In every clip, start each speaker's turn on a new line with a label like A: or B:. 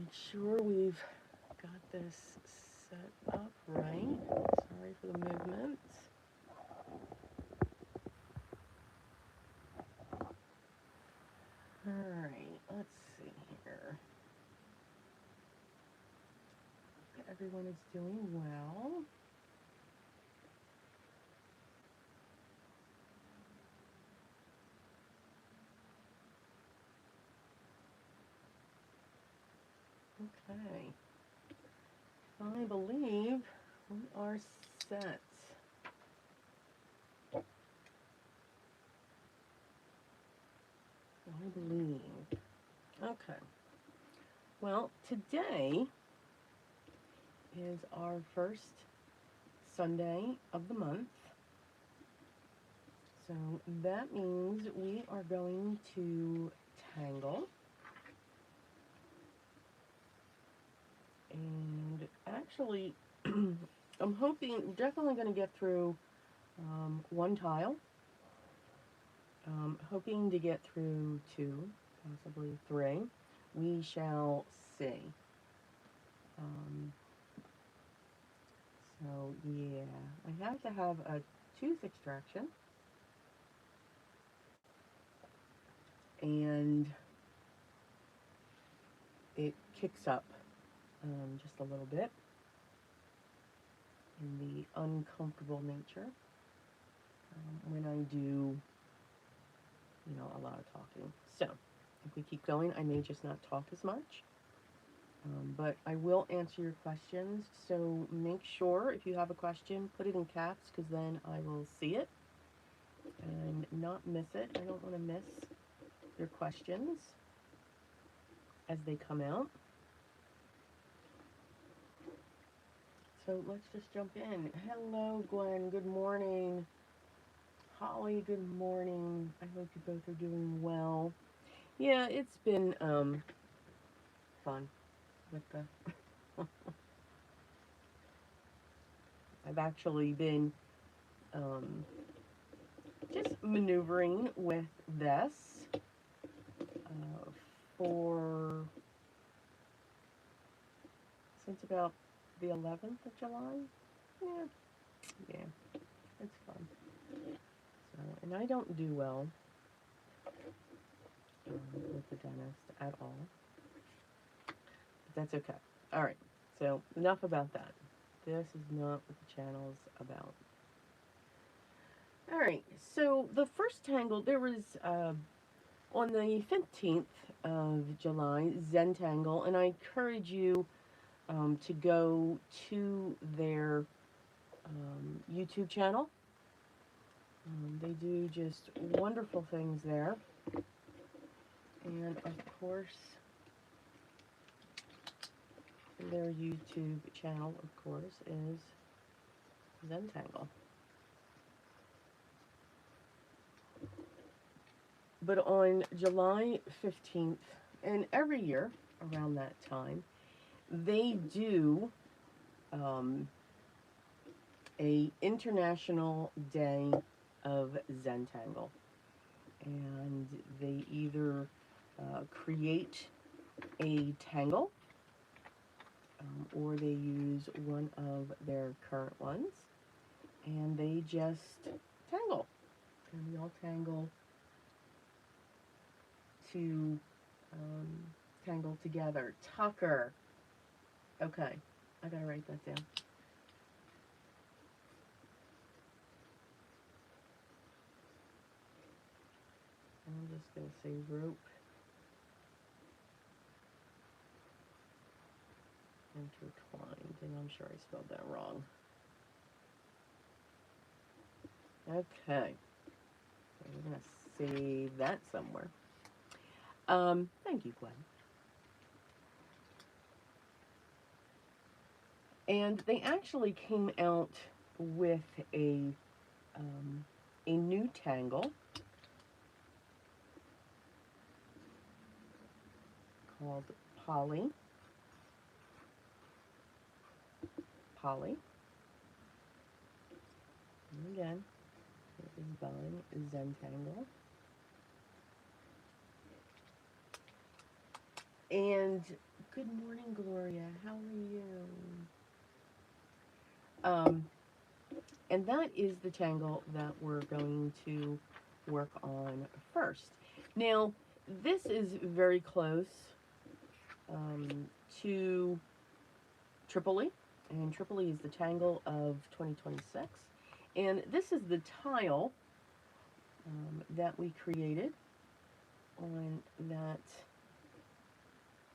A: make sure we've got this set up right. Sorry for the movements. Alright, let's see here. Everyone is doing well. Okay. I believe we are set. I believe. Okay. Well, today is our first Sunday of the month. So that means we are going to tangle. And actually, I'm hoping, definitely going to get through one tile. Hoping to get through 2, possibly 3. We shall see. So yeah, I have to have a tooth extraction. And it kicks up just a little bit in the uncomfortable nature when I do, you know, a lot of talking. So if we keep going, I may just not talk as much. But I will answer your questions, so make sure if you have a question, put it in caps, because then I will see it and not miss it. I don't want to miss your questions as they come out. So let's just jump in. Hello, Gwen. Good morning. Holly, good morning. I hope you both are doing well. Yeah, it's been fun with the... I've actually been just maneuvering with this for since about the 11th of July. Yeah, it's fun. So, and I don't do well with the dentist at all, but that's okay. All right, so enough about that. This is not what the channel's about. All right, so the first tangle, there was on the 15th of July, Zentangle, and I encourage you to go to their YouTube channel. They do just wonderful things there. And of course, their YouTube channel, of course, is Zentangle. But on July 15th, and every year around that time, they do a International Day of Zentangle. And they either create a tangle or they use one of their current ones and they just tangle. And we all tangle to tangle together. Tucker. Okay, I gotta write that down. I'm just gonna say rope intertwined, and I'm sure I spelled that wrong. Okay, we're gonna save that somewhere. Thank you, Gwen. And they actually came out with a new tangle called PolyPoli And again, it is by Zentangle. And Good morning, Gloria. How are you? And that is the tangle that we're going to work on first. Now, this is very close to Tripoli, and Tripoli is the tangle of 2026. And this is the tile that we created on that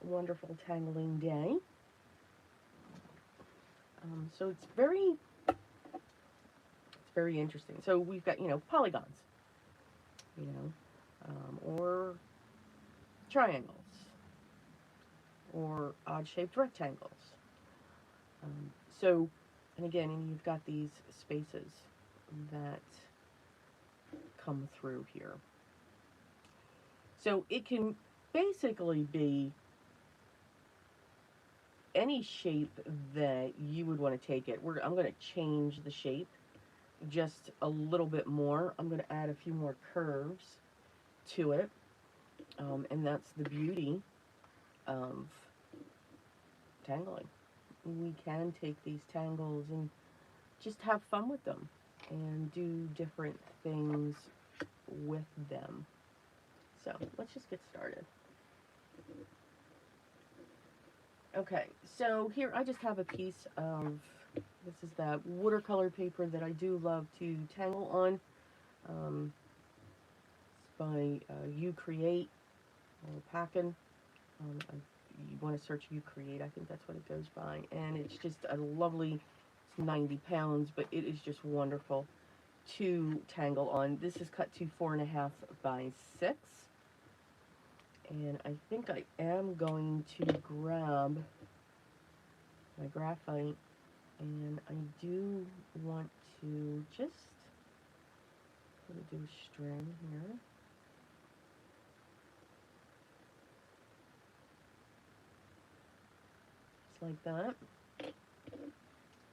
A: wonderful tangling day. So it's very interesting. So we've got, polygons, or triangles, or odd-shaped rectangles. So, and again, and you've got these spaces that come through here. So it can basically be any shape that you would want to take it. I'm going to change the shape just a little bit more. I'm going to add a few more curves to it, and that's the beauty of tangling. We can take these tangles and just have fun with them and do different things with them. So let's just get started. Okay, so here I just have a piece of, this is that watercolor paper that I do love to tangle on. It's by You Create, or Packin. You want to search You Create, I think that's what it goes by. And it's just a lovely, it's 90 pounds, but it is just wonderful to tangle on. This is cut to 4.5 by 6. And I think I am going to grab my graphite, and I do want to just do a string here. Just like that.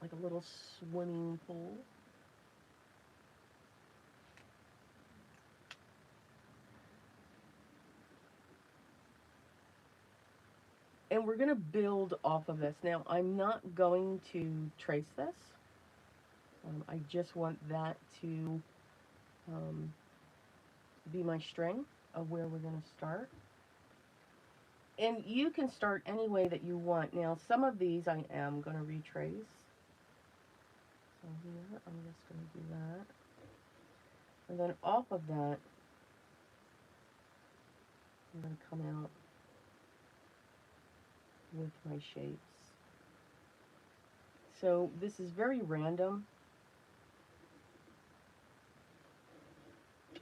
A: Like a little swimming pool. And we're going to build off of this. Now, I'm not going to trace this. I just want that to be my string of where we're going to start. And you can start any way that you want. Now, some of these I am going to retrace. So here, I'm just going to do that. And then off of that, I'm going to come out with my shapes. So this is very random.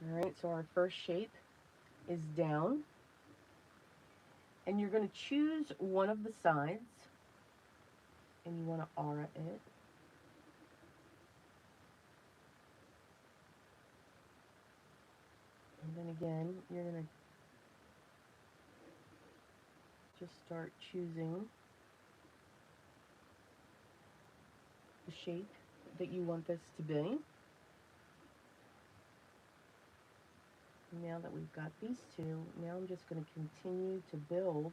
A: Alright, so our first shape is down. And you're going to choose one of the sides. And you want to aura it. And then again, you're going to just start choosing the shape that you want this to be. Now that we've got these two, now I'm just going to continue to build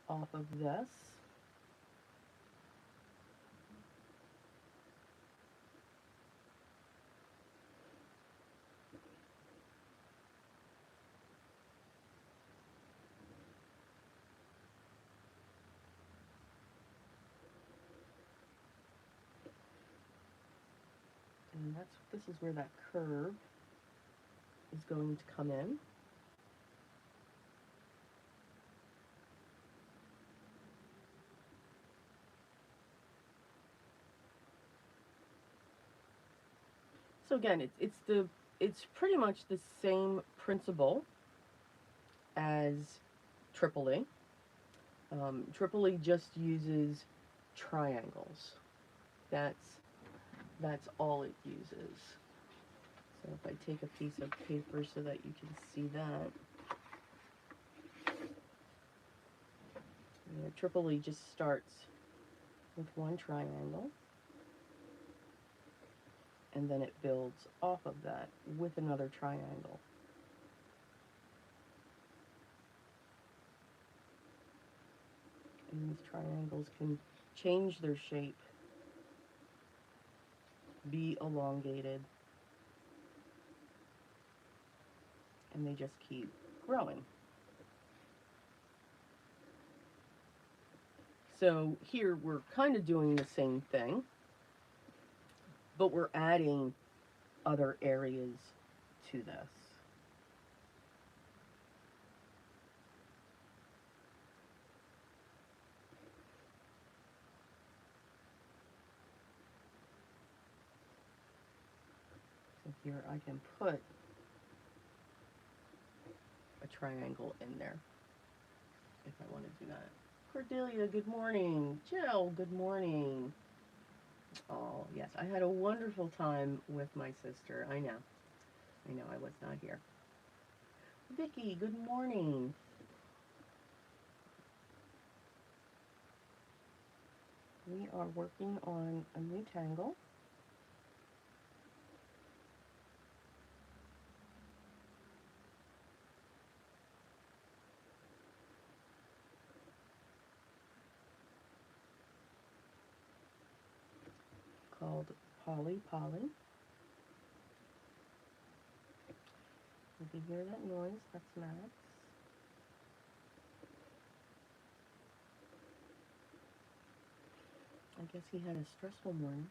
A: off of this. And this is where that curve is going to come in. So again, it's pretty much the same principle as Tripoli. Tripoli just uses triangles. That's all it uses. So if I take a piece of paper so that you can see that. Tripoli just starts with one triangle, and then it builds off of that with another triangle. And these triangles can change their shape, be elongated, and they just keep growing. So here we're kind of doing the same thing, but we're adding other areas to this. So here I can put a triangle in there if I want to do that. Cordelia, good morning. Jill, good morning. Oh, yes, I had a wonderful time with my sister. I know I was not here. Vicky, good morning. We are working on a new tangle. Called PolyPoli. You can hear that noise, that's Max. I guess he had a stressful morning.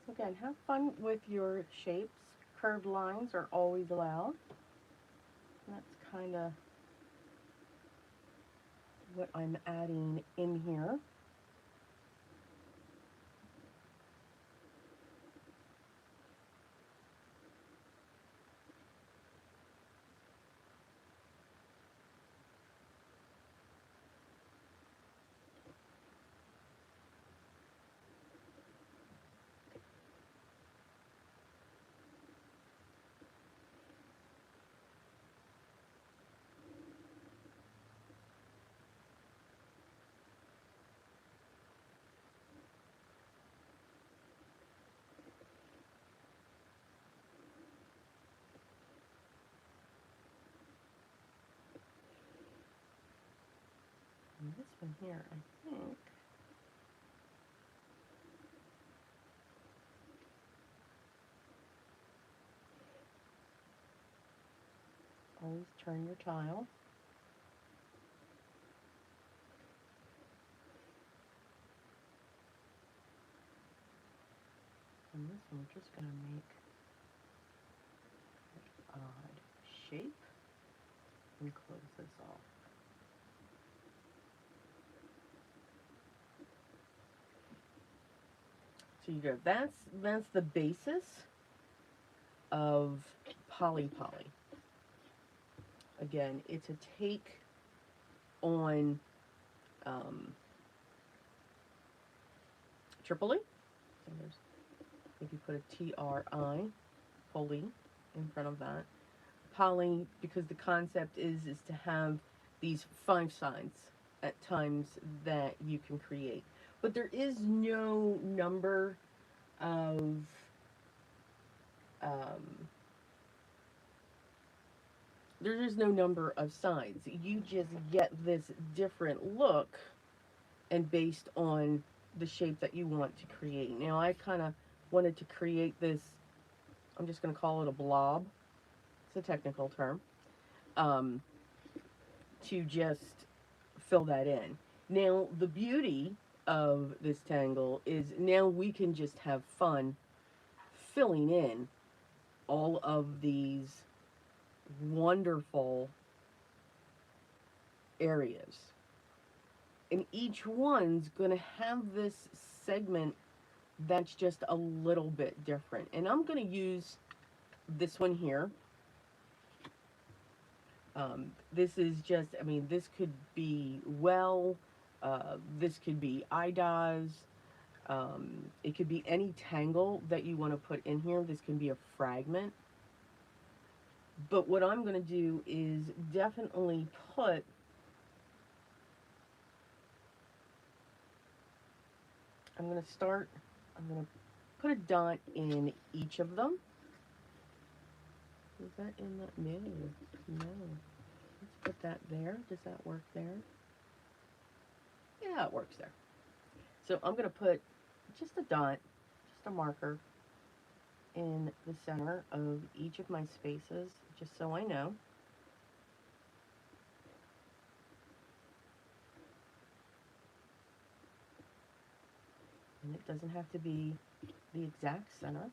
A: Again, have fun with your shapes. Curved lines are always allowed. That's kind of what I'm adding in here. And this one here, I think, always turn your tile. And this one, we're just going to make an odd shape and close this off. So you go, that's the basis of PolyPoli. Again, it's a take on Tripoli. So there's, if you put a T-R-I, poly, in front of that. Poly, because the concept is to have these 5 sides at times that you can create. But there is no number of there is no number of sides. You just get this different look and based on the shape that you want to create. Now I kind of wanted to create this, I'm just going to call it a blob that's a technical term, um, to just fill that in. Now, the beauty of this tangle is now we can just have fun filling in all of these wonderful areas. And each one's going to have this segment that's just a little bit different. And I'm going to use this one here. This is just, I mean, this could be this could be IDAs, it could be any tangle that you want to put in here. This can be a fragment. But what I'm going to do is definitely put I'm going to put a dot in each of them. Is that in the, no, no. Let's put that there. Does that work there? Yeah, it works there. So I'm going to put just a dot, just a marker in the center of each of my spaces, just so I know. And it doesn't have to be the exact center,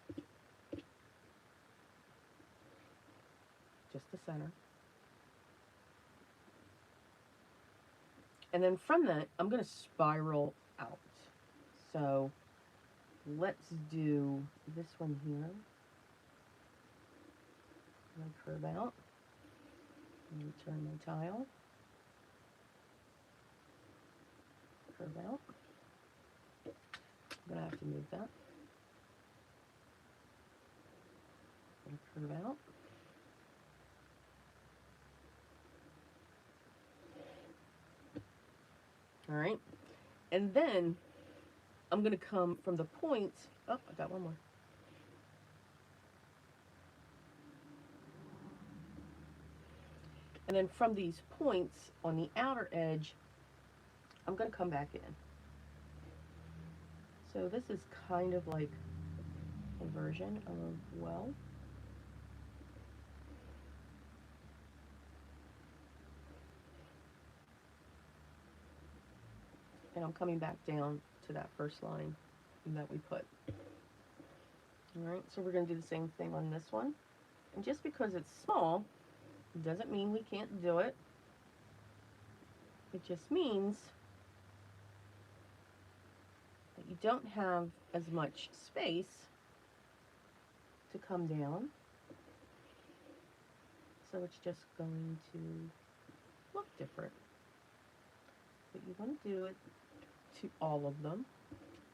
A: just the center. And then from that, I'm going to spiral out. So let's do this one here. I'm going to curve out. And turn my tile. Curve out. I'm going to have to move that. Curve out. All right. And then I'm going to come from the points. Oh, I got one more. And then from these points on the outer edge, I'm going to come back in. So this is kind of like a version of well. And I'm coming back down to that first line that we put. All right, so we're going to do the same thing on this one. And just because it's small doesn't mean we can't do it. It just means that you don't have as much space to come down. So it's just going to look different. But you want to do it to all of them.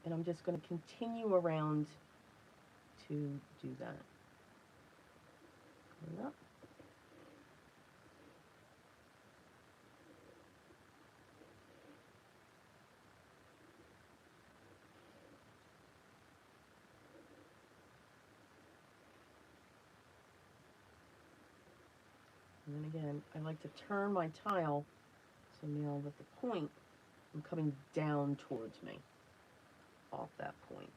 A: And I'm just going to continue around to do that. Yep. And then again, I like to turn my tile so now that the point, I'm coming down towards me off that point.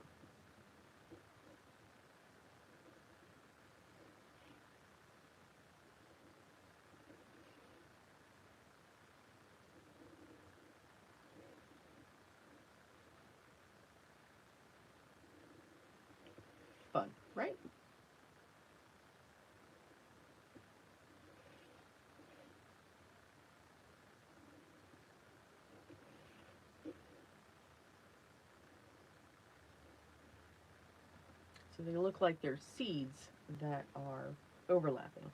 A: Fun, right? So they look like they're seeds that are overlapping.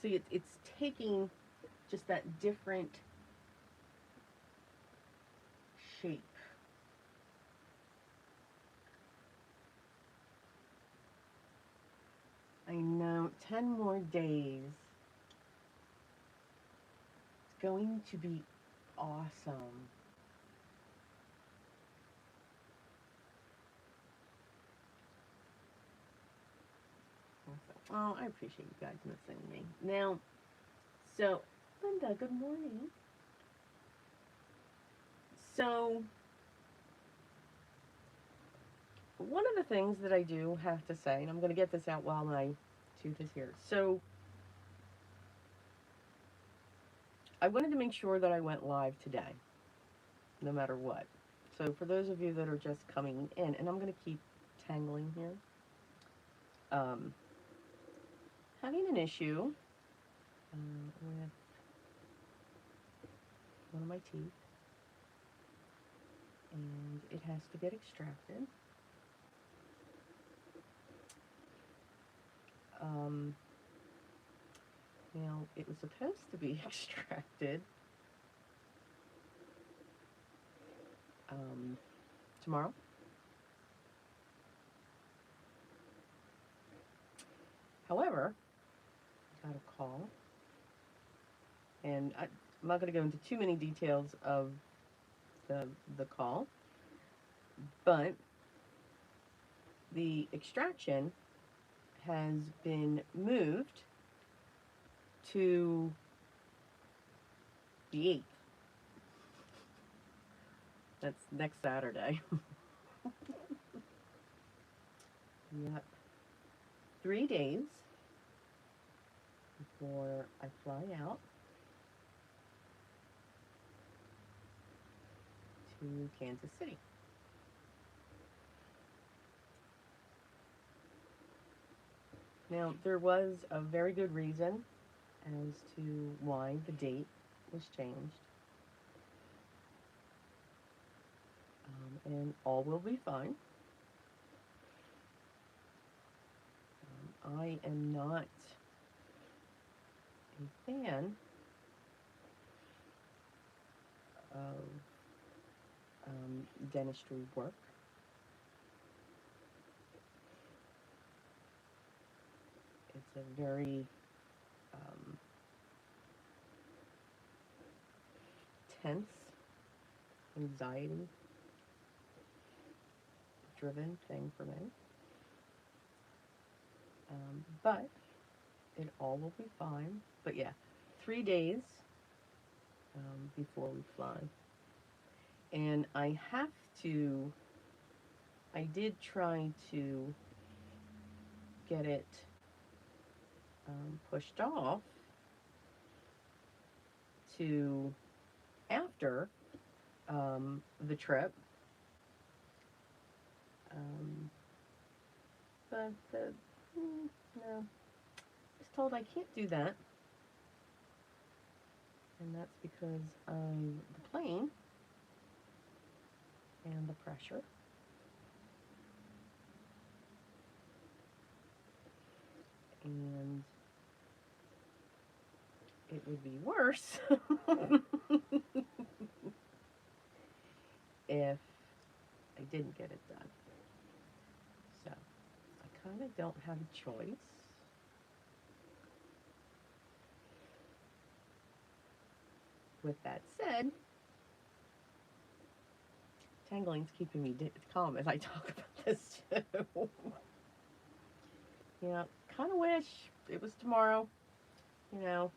A: See, it's taking just that different shape. I know, 10 more days. It's going to be awesome. Oh, I appreciate you guys missing me. Now, so, Linda, good morning. So, one of the things that I do have to say, and I'm going to get this out while my tooth is here. So, I wanted to make sure that I went live today, no matter what. So, for those of you that are just coming in, and I'm going to keep tangling here, having an issue with one of my teeth, and it has to get extracted. Now, it was supposed to be extracted tomorrow. However, I got a call, and I'm not going to go into too many details of the call, but the extraction has been moved to the 8th. That's next Saturday. Yep. 3 days before I fly out to Kansas City. Now, there was a very good reason as to why the date was changed. And all will be fine. I am not a fan of dentistry work. It's a very tense, anxiety driven thing for me. But it all will be fine. But yeah, 3 days before we fly. And I did try to get it pushed off to after the trip. But no, I was told I can't do that. And that's because of the plane and the pressure. And it would be worse if I didn't get it done. So I kind of don't have a choice. With that said, Tangling's keeping me calm as I talk about this too. Yeah, kind of wish it was tomorrow. You know,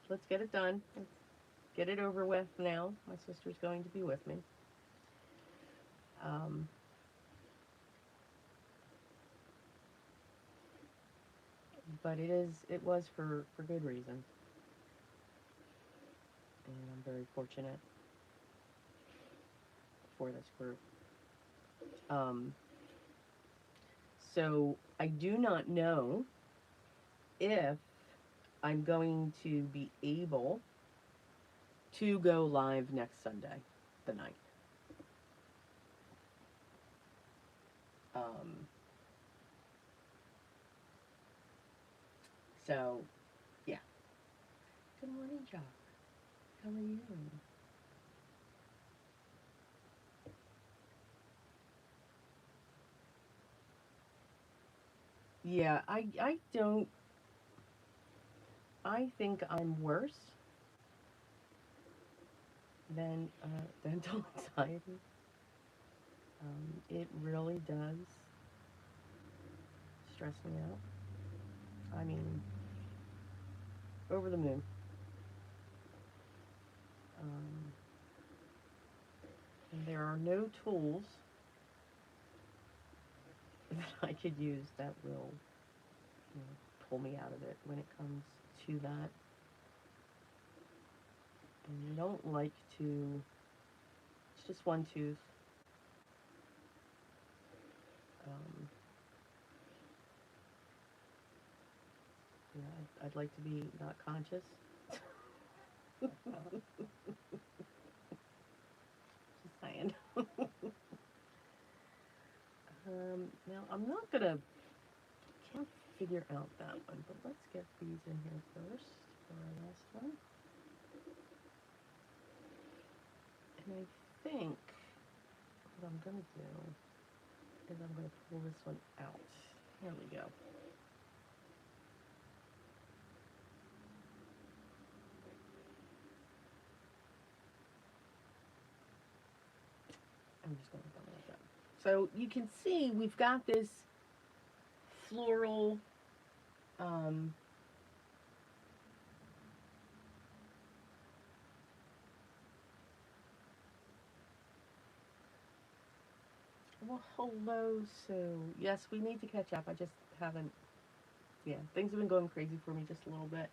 A: let's get it done. Let's get it over with now. My sister's going to be with me. But it was for good reason. And I'm very fortunate for this group. So I do not know if I'm going to be able to go live next Sunday, the 9th. So, yeah, Jack. How are you? Yeah, I don't, I think I'm worse than dental anxiety. It really does stress me out. I mean, over the moon. Um, and there are no tools that I could use that will, you know, pull me out of it when it comes to that. And you don't like to, it's just one tooth. Um, I'd like to be not conscious. Just saying. Now, I'm not gonna, can't figure out that one, but let's get these in here first for our last one. And I think what I'm gonna do is I'm gonna pull this one out. Here we go. I'm just gonna go like that. So you can see we've got this floral um, well, hello, Sue. Yes, we need to catch up. I just haven't, yeah, things have been going crazy for me just a little bit.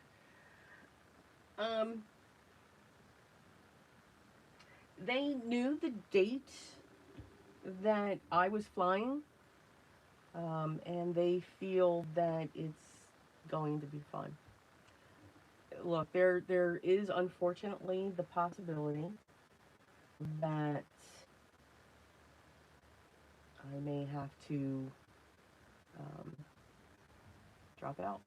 A: Um, they knew the date that I was flying, and they feel that it's going to be fun. Look, there is unfortunately the possibility that I may have to um, drop out.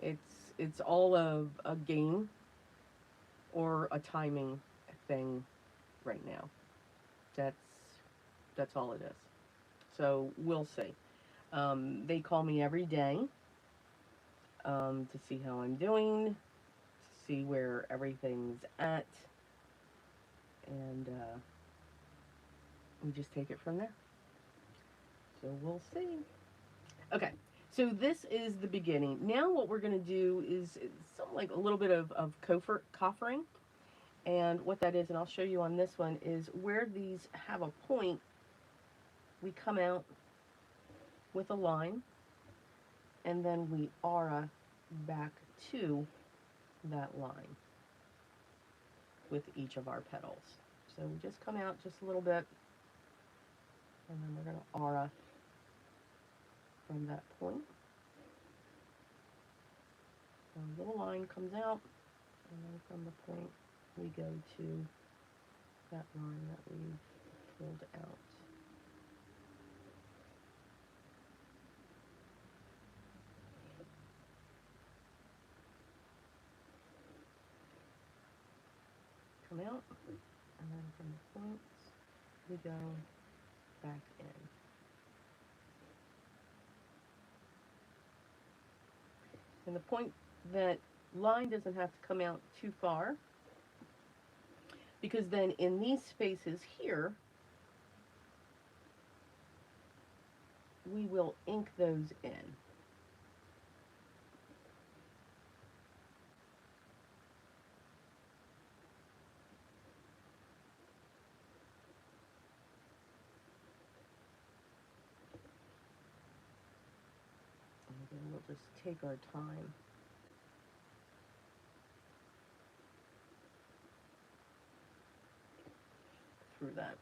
A: It's all of a game or a timing thing right now. That's that's all it is. So we'll see. They call me every day to see how I'm doing, to see where everything's at, and we just take it from there. So we'll see. Okay, so this is the beginning. Now what we're going to do is some like a little bit of coffering. And what that is, and I'll show you on this one, is where these have a point, we come out with a line, and then we aura back to that line with each of our petals. So we just come out just a little bit, and then we're going to aura from that point. So a little line comes out, and then from the point we go to that line that we pulled out. Come out, and then from the points we go back in. And the point, that line doesn't have to come out too far, because then in these spaces here, we will ink those in. And then we'll just take our time. Through that.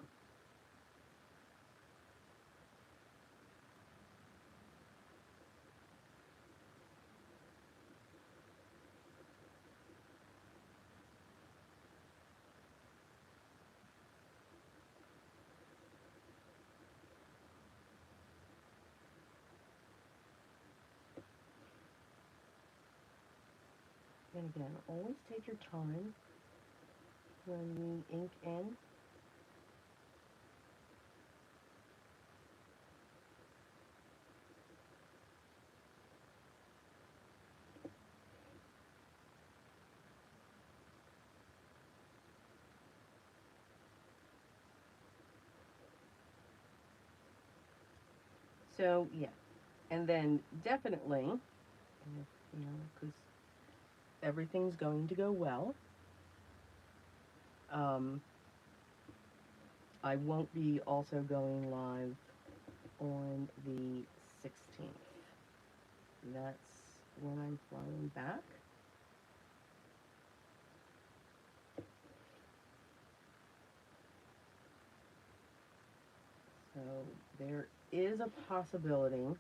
A: And again, always take your time when you ink in. So yeah, and then definitely, you know, because everything's going to go well. Um, I won't be also going live on the 16th. That's when I'm flying back. So there is a possibility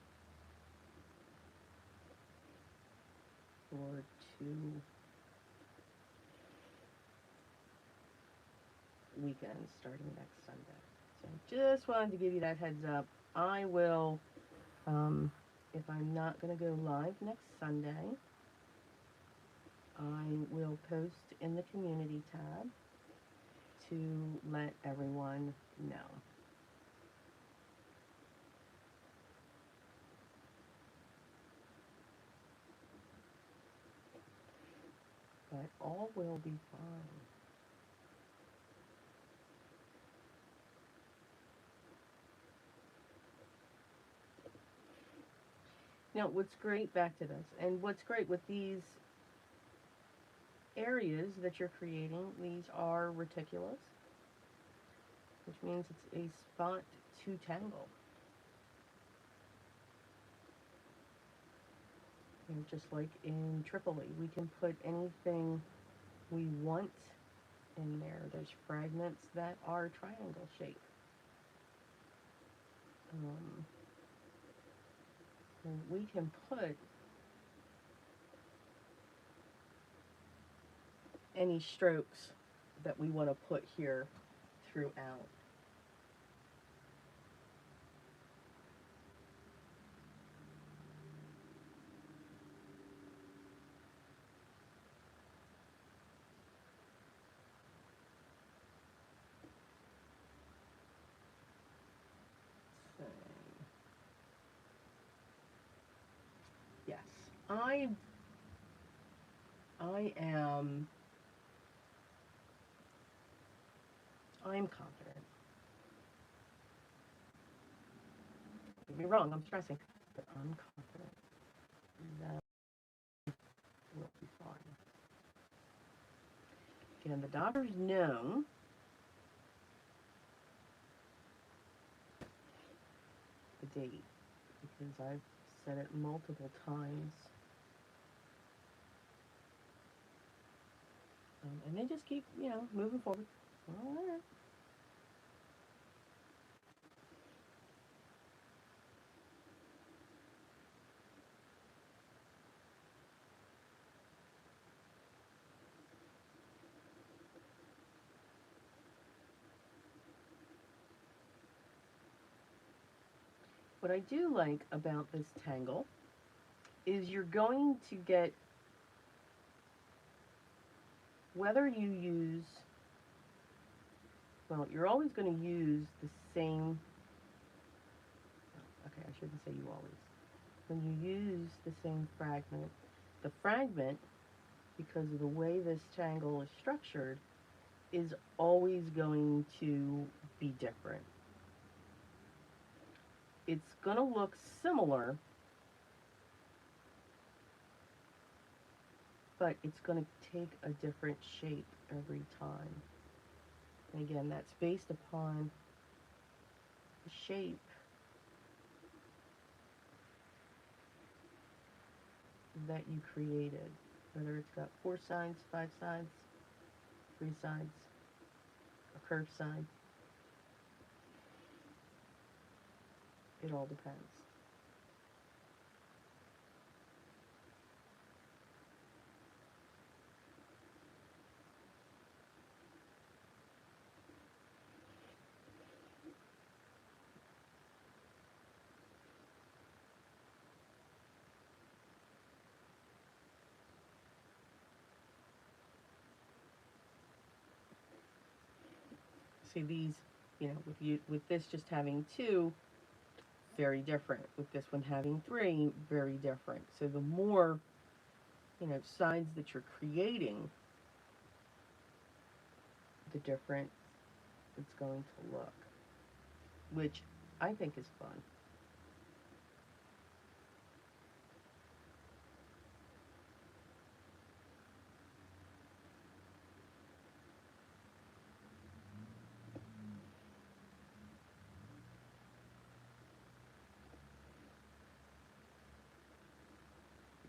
A: for 2 weekends starting next Sunday. So just wanted to give you that heads up. I will, if I'm not going to go live next Sunday, I will post in the community tab to let everyone know. But all will be fine. Now, what's great, back to this, and what's great with these areas that you're creating, these are reticulous, which means it's a spot to tangle. And just like in Tripoli, we can put anything we want in there. There's fragments that are triangle shape. And we can put any strokes that we want to put here throughout. So, yes, I'm confident. Don't get me wrong, I'm stressing, but I'm confident that will be fine. Again, the doctors know the date because I've said it multiple times. And they just keep, moving forward. All right. What I do like about this tangle is you're going to get, whether you use, well, you're always going to use the same, okay, I shouldn't say you always. When you use the same fragment, the fragment, because of the way this tangle is structured, is always going to be different. It's going to look similar, but it's going to take a different shape every time. And again, that's based upon the shape that you created. Whether it's got 4 sides, 5 sides, 3 sides, a curved side. It all depends. See these, you know, with this just having 2, very different. With this one having 3, very different. So the more, you know, sides that you're creating, the different it's going to look, which I think is fun.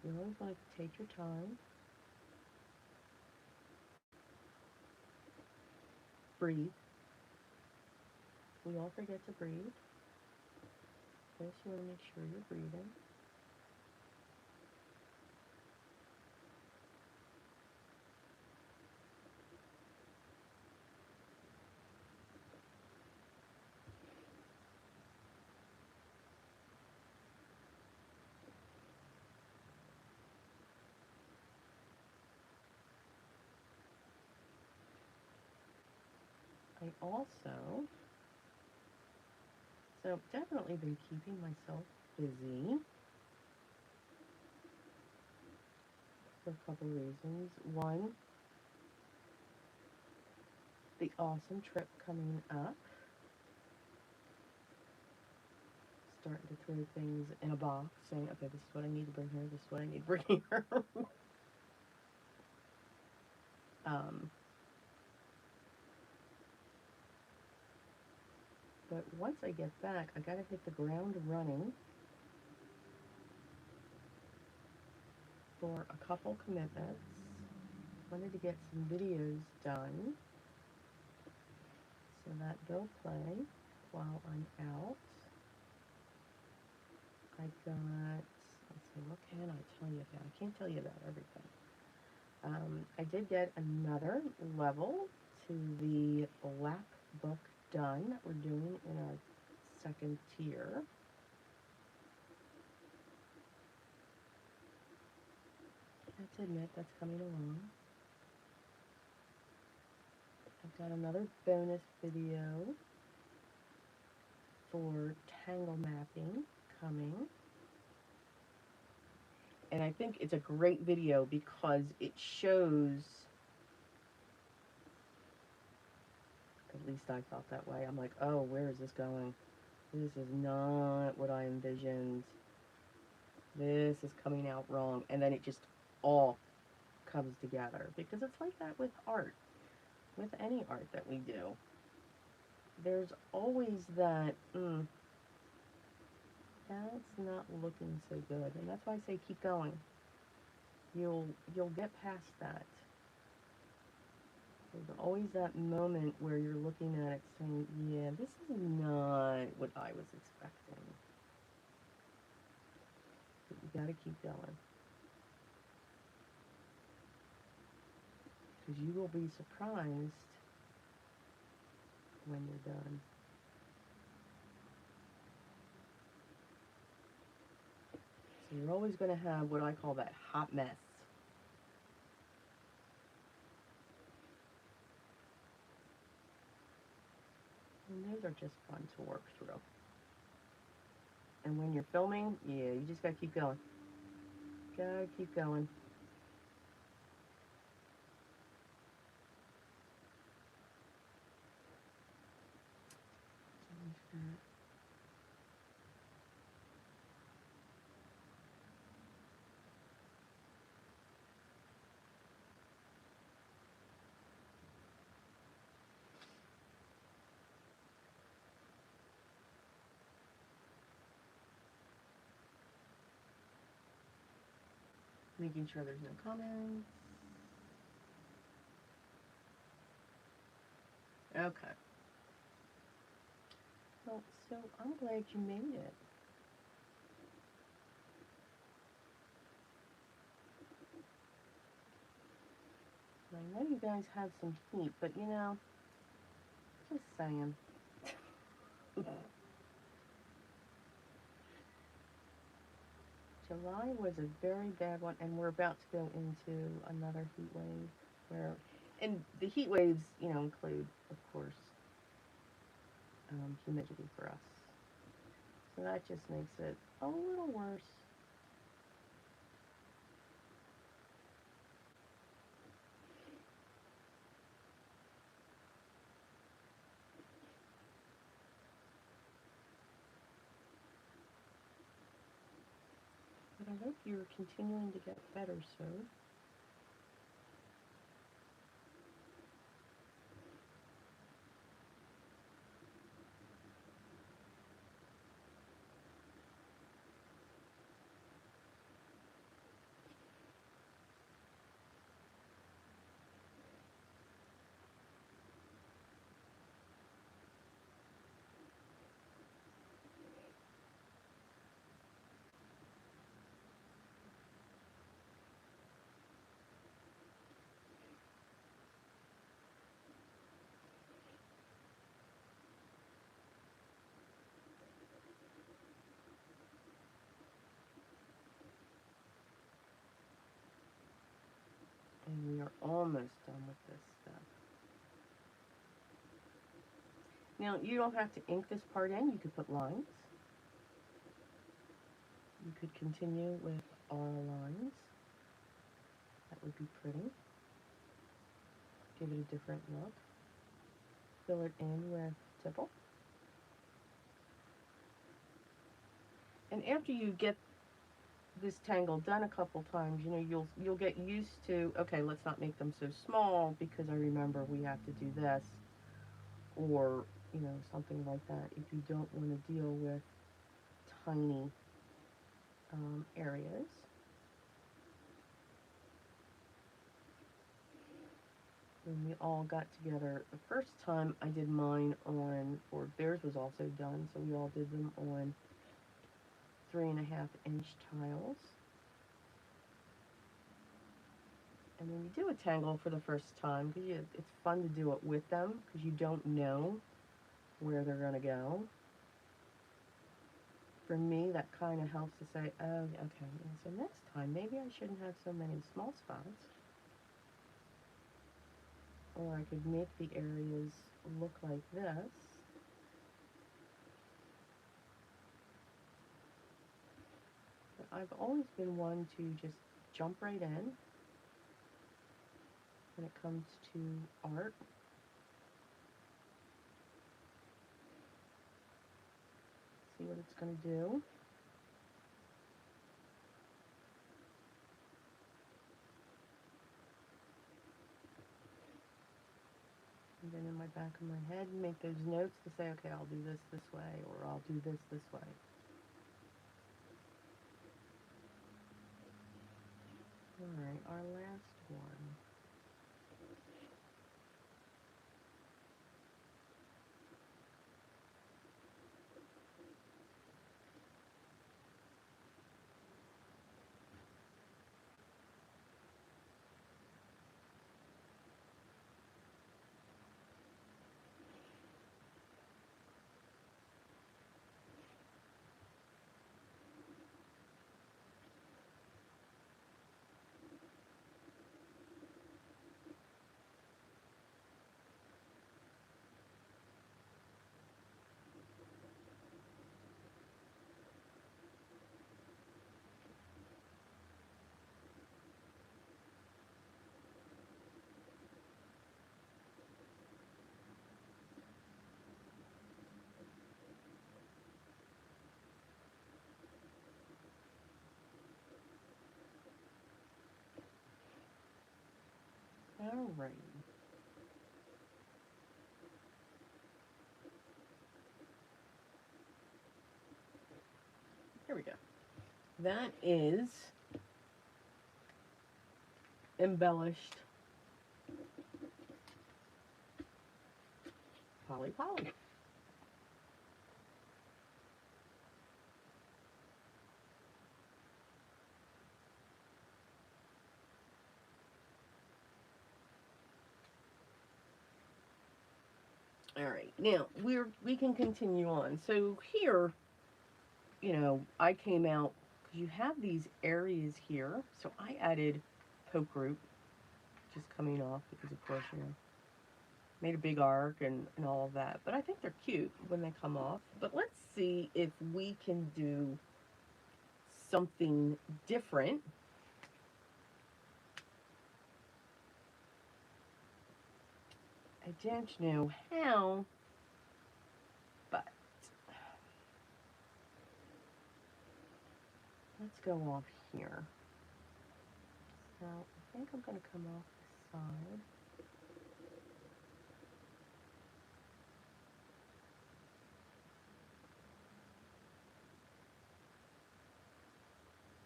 A: You always want to take your time, breathe. We all forget to breathe. First, you want to make sure you're breathing. I also, so definitely been keeping myself busy for a couple reasons. One, the awesome trip coming up. Starting to throw things in a box, saying, okay, this is what I need to bring here, this is what I need to bring here. um, but once I get back, I gotta hit the ground running for a couple commitments. Wanted to get some videos done so that they'll play while I'm out. I got, let's see, what can I tell you about? I can't tell you about everything. I did get another level to the black book done that we're doing in our second tier. I have to admit, that's coming along. I've got another bonus video for tangle mapping coming. And I think it's a great video because it shows, at least I felt that way. I'm like, oh, where is this going? This is not what I envisioned. This is coming out wrong. And then it just all comes together. Because it's like that with art. With any art that we do. There's always that, that's not looking so good. And that's why I say keep going. You'll get past that. There's always that moment where you're looking at it saying, yeah, this is not what I was expecting. But you gotta keep going. Because you will be surprised when you're done. So you're always going to have what I call that hot mess. And those are just fun to work through. And when you're filming, yeah, you just gotta keep going. Gotta keep going. Making sure there's no comments. Okay. Well, so I'm glad you made it. I know you guys have some heat, but you know, just saying. July was a very bad one, and we're about to go into another heat wave where, and the heat waves, you know, include, of course, humidity for us. So that just makes it a little worse. But I hope you're continuing to get better soon. And we are almost done with this step. Now, you don't have to ink this part in. You could put lines. You could continue with all lines. That would be pretty. Give it a different look. Fill it in with Tipple. And after you get this tangle done a couple times, you know, you'll get used to, okay, let's not make them so small because I remember we have to do this, or, you know, something like that if you don't want to deal with tiny areas. When we all got together the first time, I did mine on, or theirs was also done, so we all did them on 3.5-inch tiles. And when you do a tangle for the first time, it's fun to do it with them because you don't know where they're going to go. For me, that kind of helps to say, oh, okay, and so next time, maybe I shouldn't have so many small spots. Or I could make the areas look like this. But I've always been one to just jump right in when it comes to art. See what it's going to do. And then in my back of my head, make those notes to say, okay, I'll do this way, or I'll do this way. Alright, our last one. Alright. Here we go. That is embellished PolyPoli. Alright, now we can continue on. So here, you know, I came out, because you have these areas here, so I added poke root, just coming off, because of course, you know, made a big arc and all of that. But I think they're cute when they come off. But let's see if we can do something different. I don't know how, but let's go off here. So I think I'm going to come off the side.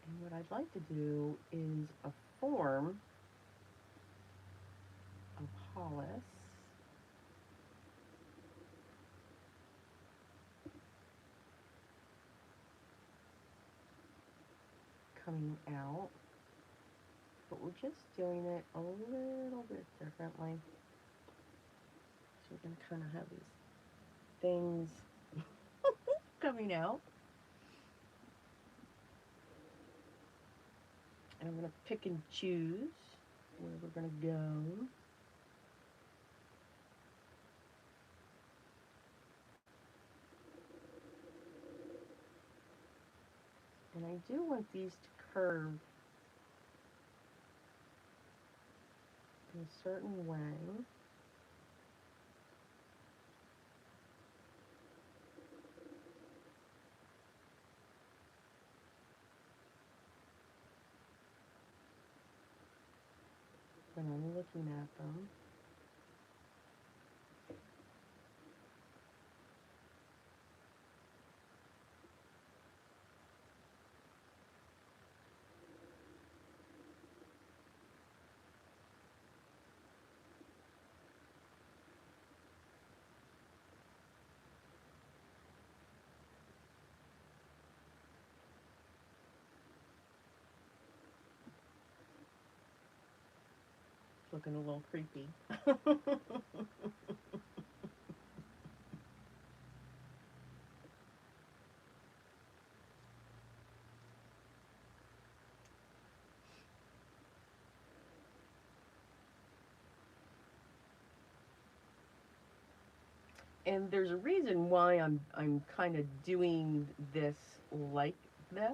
A: And what I'd like to do is a form of Hollis. Coming out, but we're just doing it a little bit differently. So we're going to kind of have these things coming out. And I'm going to pick and choose where we're going to go. And I do want these to curve in a certain way. When I'm looking at them. Looking a little creepy. And there's a reason why I'm kind of doing this like this.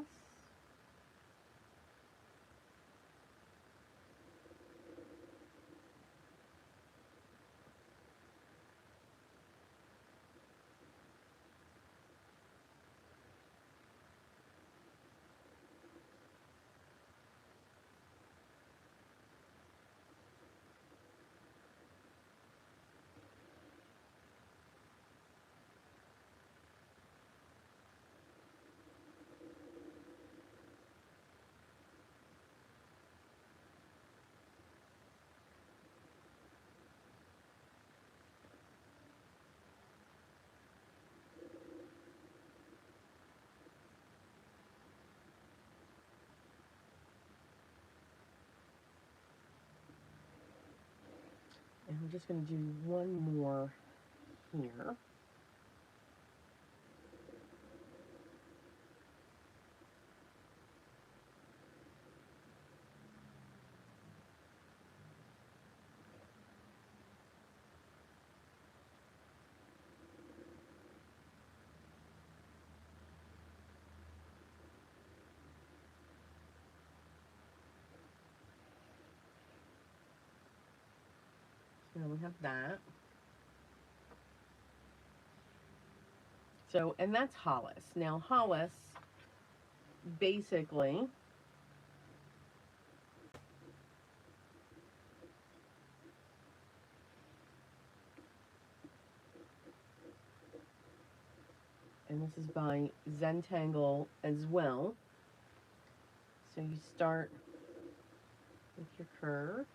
A: And we're just going to do one more here. So we have that. So, and that's Hollis. Now, Hollis, basically, and this is by Zentangle as well. So you start with your curve,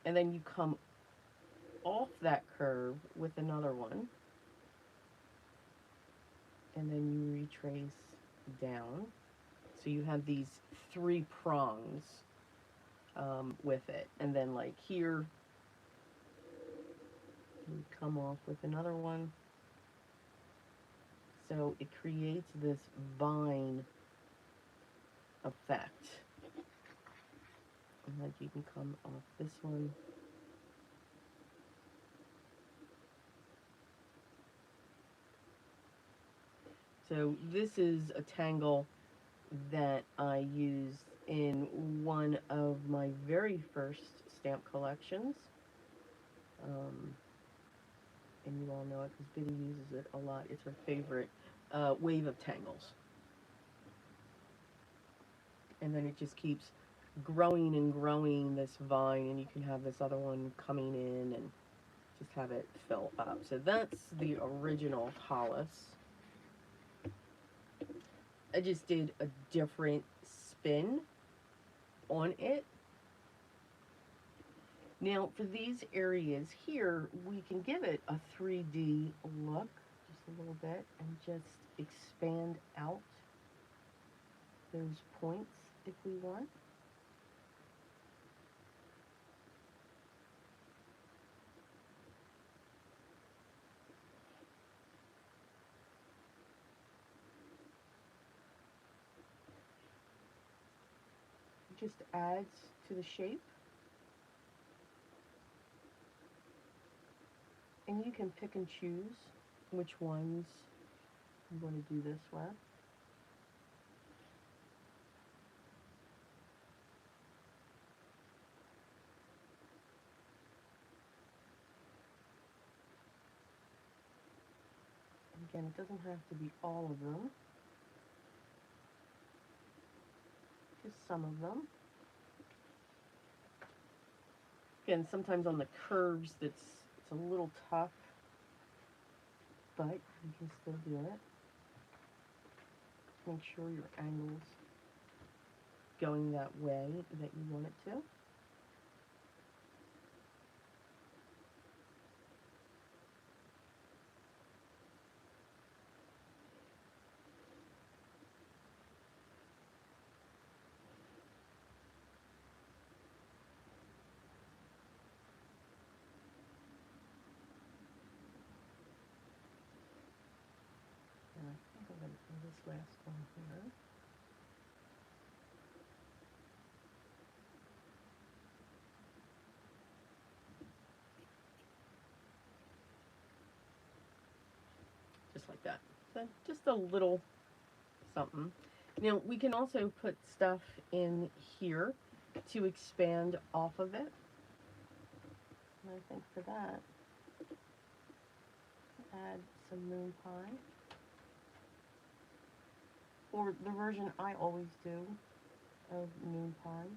A: and then you come off that curve with another one, and then you retrace down. So you have these 3 prongs with it, and then like here, you come off with another one. So it creates this vine effect. And like you can come off this one. So this is a tangle that I used in one of my very first stamp collections. Um, and you all know it because Biddy uses it a lot. It's her favorite wave of tangles. And then it just keeps growing and growing, this vine, and you can have this other one coming in and just have it fill up. So that's the original Hollis. I just did a different spin on it. Now for these areas here, we can give it a 3D look just a little bit and just expand out those points if we want. It just adds to the shape. And you can pick and choose which ones you want to do this with. Again, it doesn't have to be all of them, just some of them. Again, sometimes on the curves it's a little tough, but you can still do it. Make sure your angle's going that way that you want it to. And I think I'm going to do this last one here. Just like that. So just a little something. Now we can also put stuff in here to expand off of it. And I think for that, add some MoonPie. Or the version I always do of MoonPie.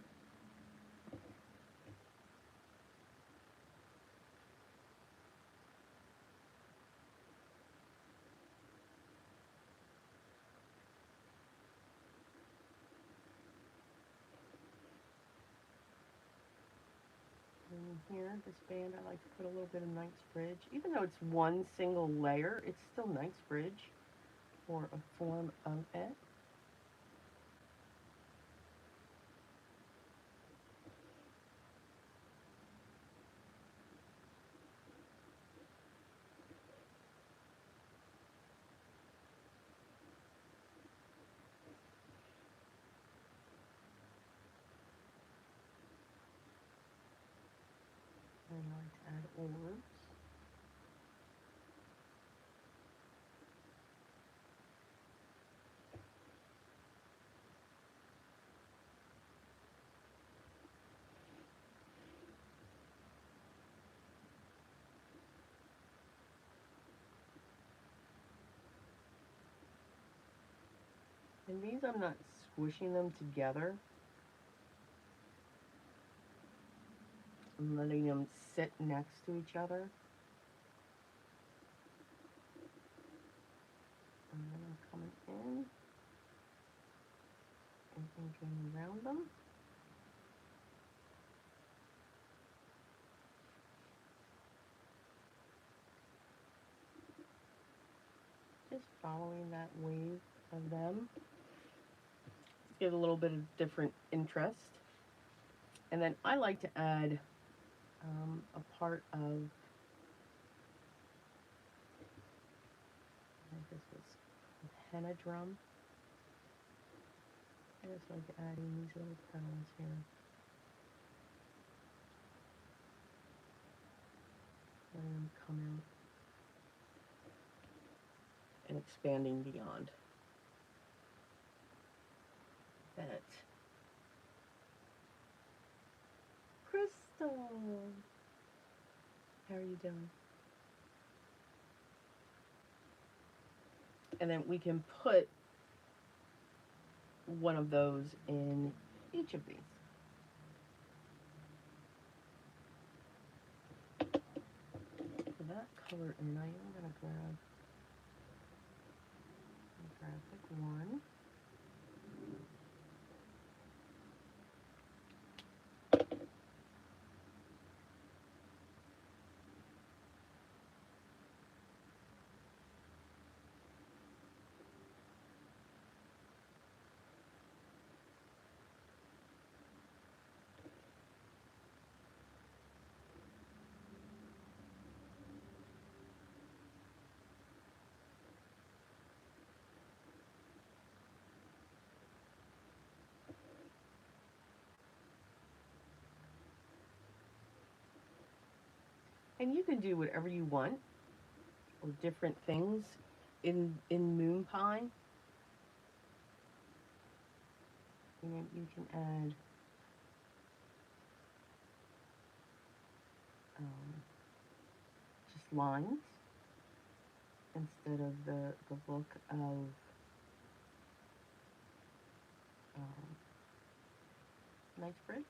A: And here, this band, I like to put a little bit of Knightsbridge. Even though it's one single layer, it's still Knightsbridge for a form of it. And I like to add orbs. And these I'm not squishing them together. I'm letting them sit next to each other. And then I'm coming in and thinking around them. Just following that wave of them. Give a little bit of different interest. And then I like to add a part of, I think this was a henna drum. I just like adding these little petals here. expanding beyond that. Crystal, how are you doing? And then we can put one of those in each of these. For that color in, I am going to grab one. And you can do whatever you want, or different things in MoonPie. And you can add just lines instead of the look of Knightsbridge.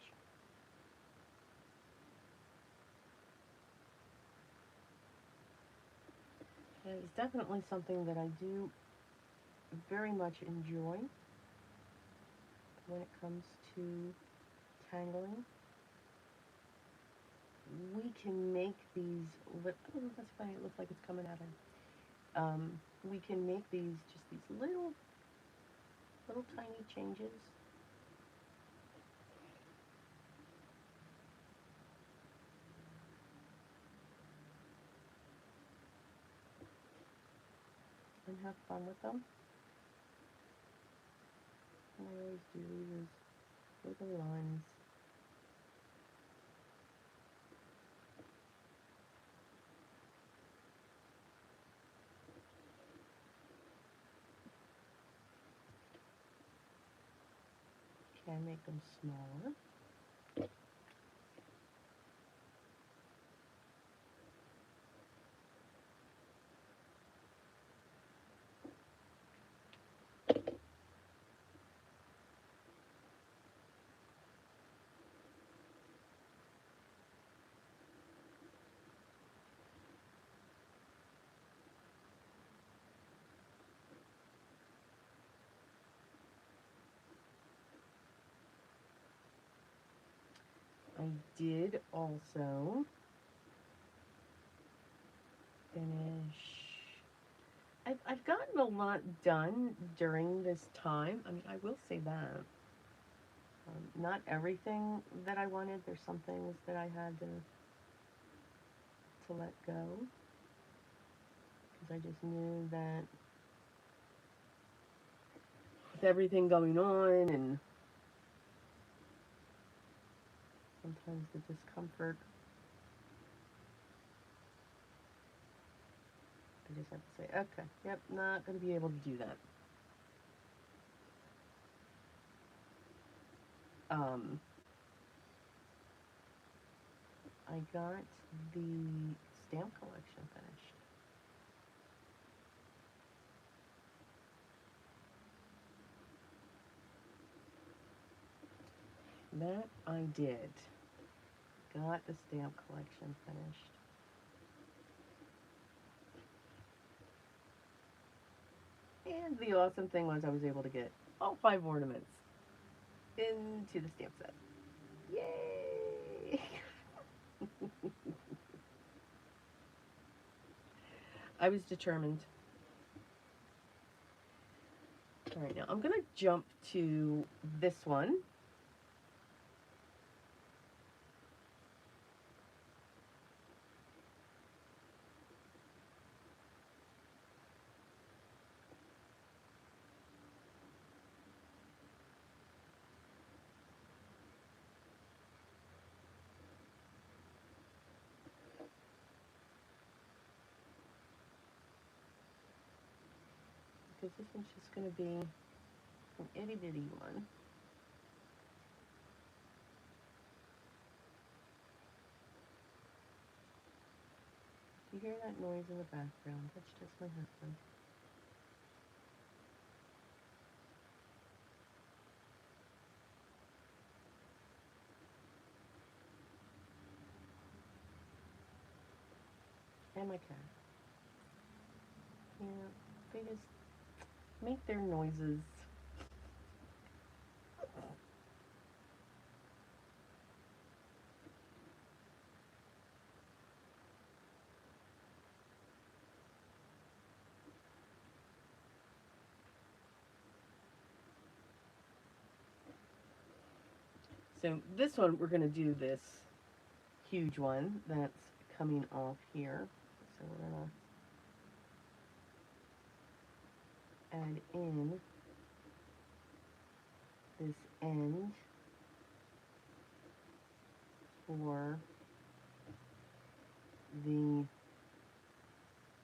A: And it's definitely something that I do very much enjoy when it comes to tangling. We can make these, oh, that's funny, it looks like it's coming out of, we can make these, just these little tiny changes. And have fun with them. And I always do these little lines. Can make them smaller. I did also finish. I've gotten a lot done during this time. I mean, I will say that. Not everything that I wanted. There's some things that I had to let go. Because I just knew that with everything going on and sometimes the discomfort, I just have to say, okay, yep, not going to be able to do that. I got the stamp collection finished. That I did. Got the stamp collection finished. And the awesome thing was I was able to get all 5 ornaments into the stamp set. Yay! I was determined. All right, now I'm going to jump to this one. because this one's just going to be an itty bitty one. You hear that noise in the background? That's just my husband. And my cat. Yeah, they just make their noises. So this one, we're going to do this huge one that's coming off here. So we're going to add in this end for the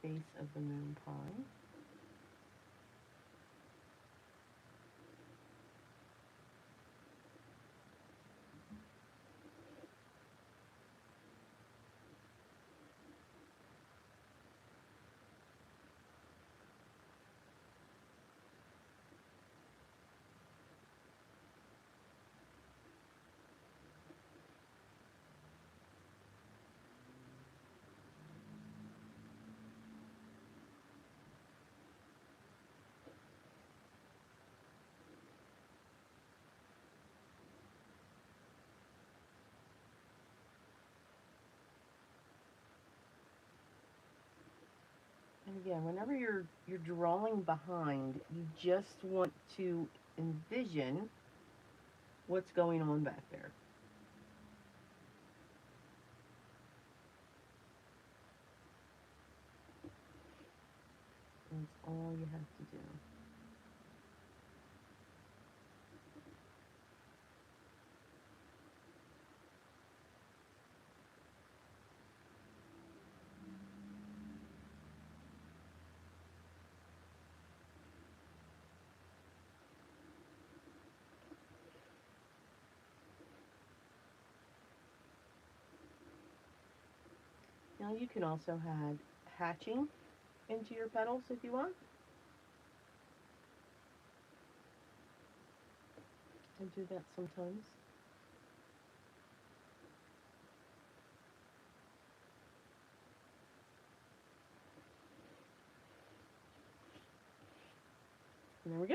A: base of the moon pie. And again, whenever you're drawing behind, you just want to envision what's going on back there. That's all you have to do. Now you can also add hatching into your petals if you want. I do that sometimes. And there we go.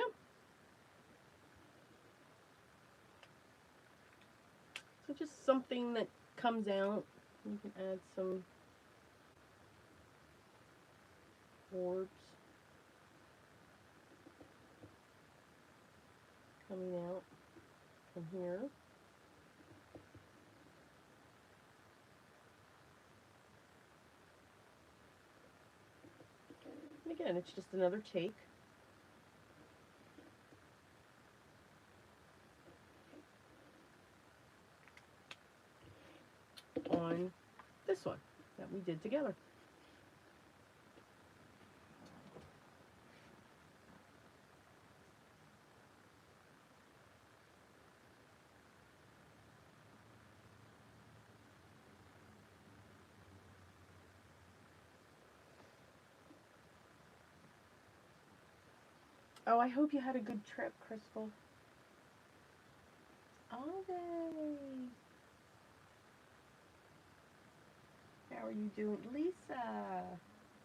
A: So just something that comes out. You can add some orbs coming out from here. And again, it's just another take. On this one that we did together. Oh, I hope you had a good trip, Crystal. All day. How are you doing? Lisa,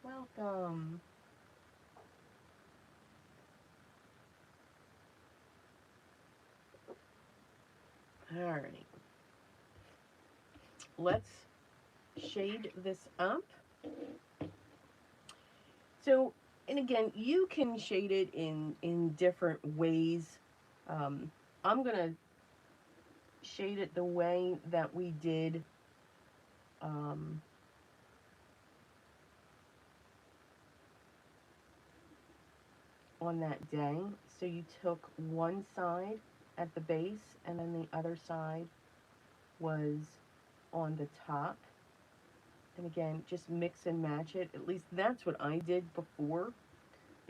A: welcome. Alrighty. Let's shade this up. So, and again, you can shade it in different ways. I'm going to shade it the way that we did on that day. So you took one side at the base and then the other side was on the top. And again, just mix and match it. At least that's what I did before,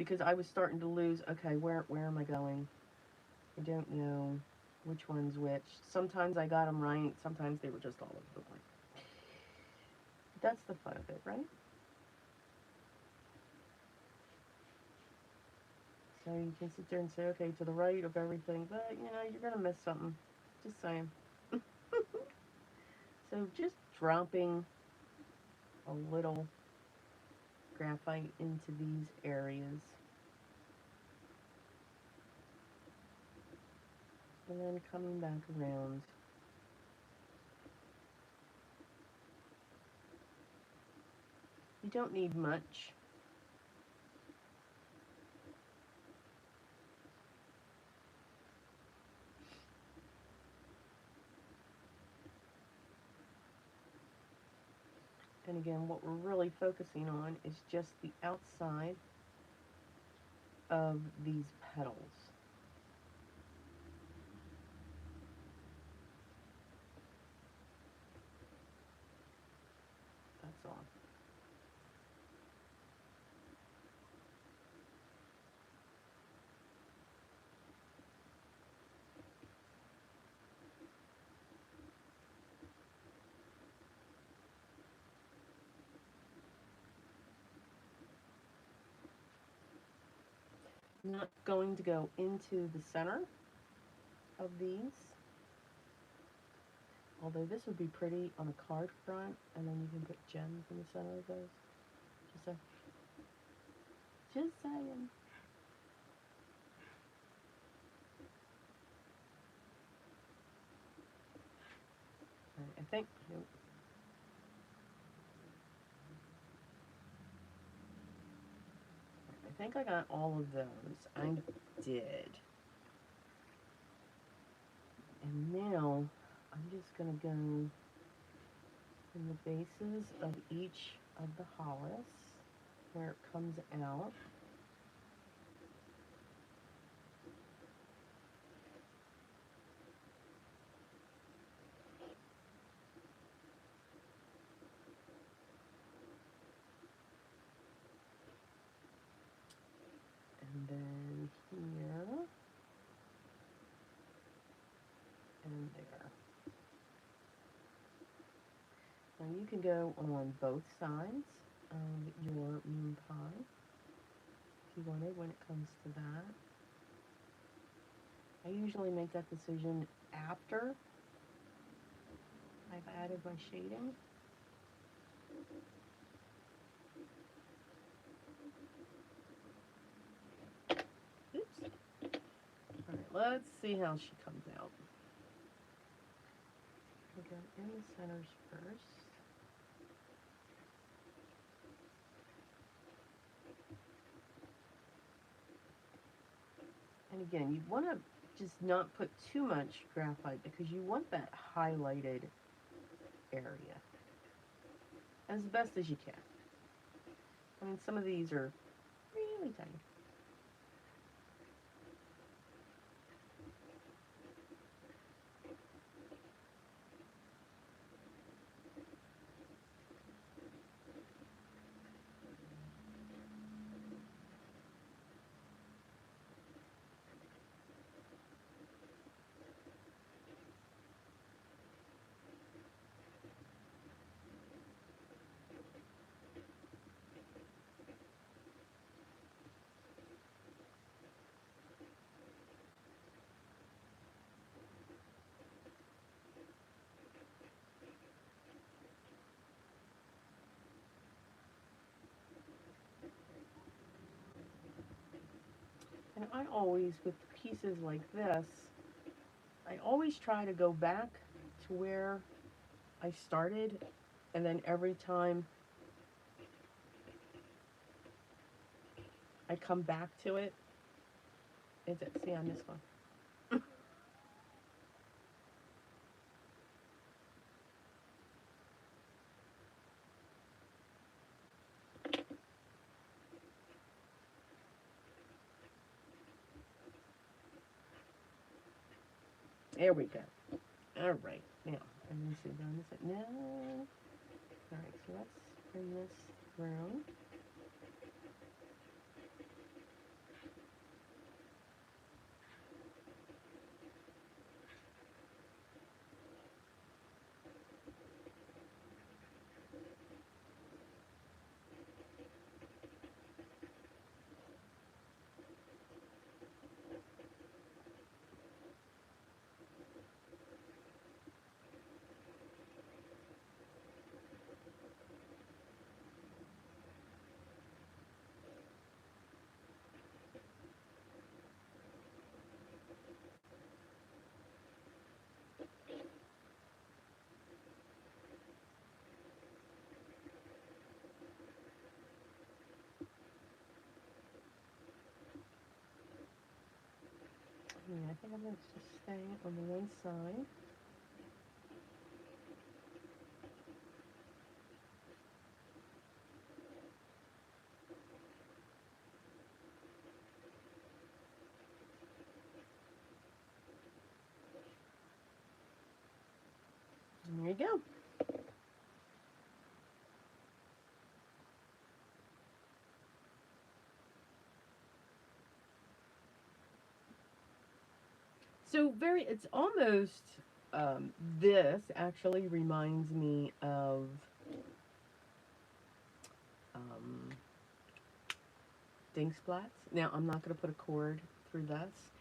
A: because I was starting to lose, okay, where am I going? I don't know which one's which. Sometimes I got them right, sometimes they were just all over the place. That's the fun of it, right? So you can sit there and say, okay, to the right of everything, but you know, you're going to miss something. Just saying. So just dropping a little graphite into these areas. And then coming back around. You don't need much. And again, what we're really focusing on is just the outside of these petals. That's all. I'm not going to go into the center of these, although this would be pretty on a card front, and then you can put gems in the center of those. Just saying. Right, I think, nope. I think I got all of those. I did. And now I'm just going to go in the bases of each of the Hollis where it comes out. And then here and there. Now you can go on both sides of your moon pie if you wanted when it comes to that. I usually make that decision after I've added my shading. Oops. Alright, let's see how she comes out. We'll go in the centers first. And again, you want to just not put too much graphite because you want that highlighted area as best as you can. I mean, some of these are really tiny. And I always, with pieces like this, I always try to go back to where I started, and then every time I come back to it, it's at, see on this one. There we go. All right, now, I'm going to sit down this side. No. All right, so let's bring this through. Yeah, I think I'm going to just stay on the one side. There you go. So it's almost, this actually reminds me of um, Dink Splats. Now, I'm not going to put a cord through this.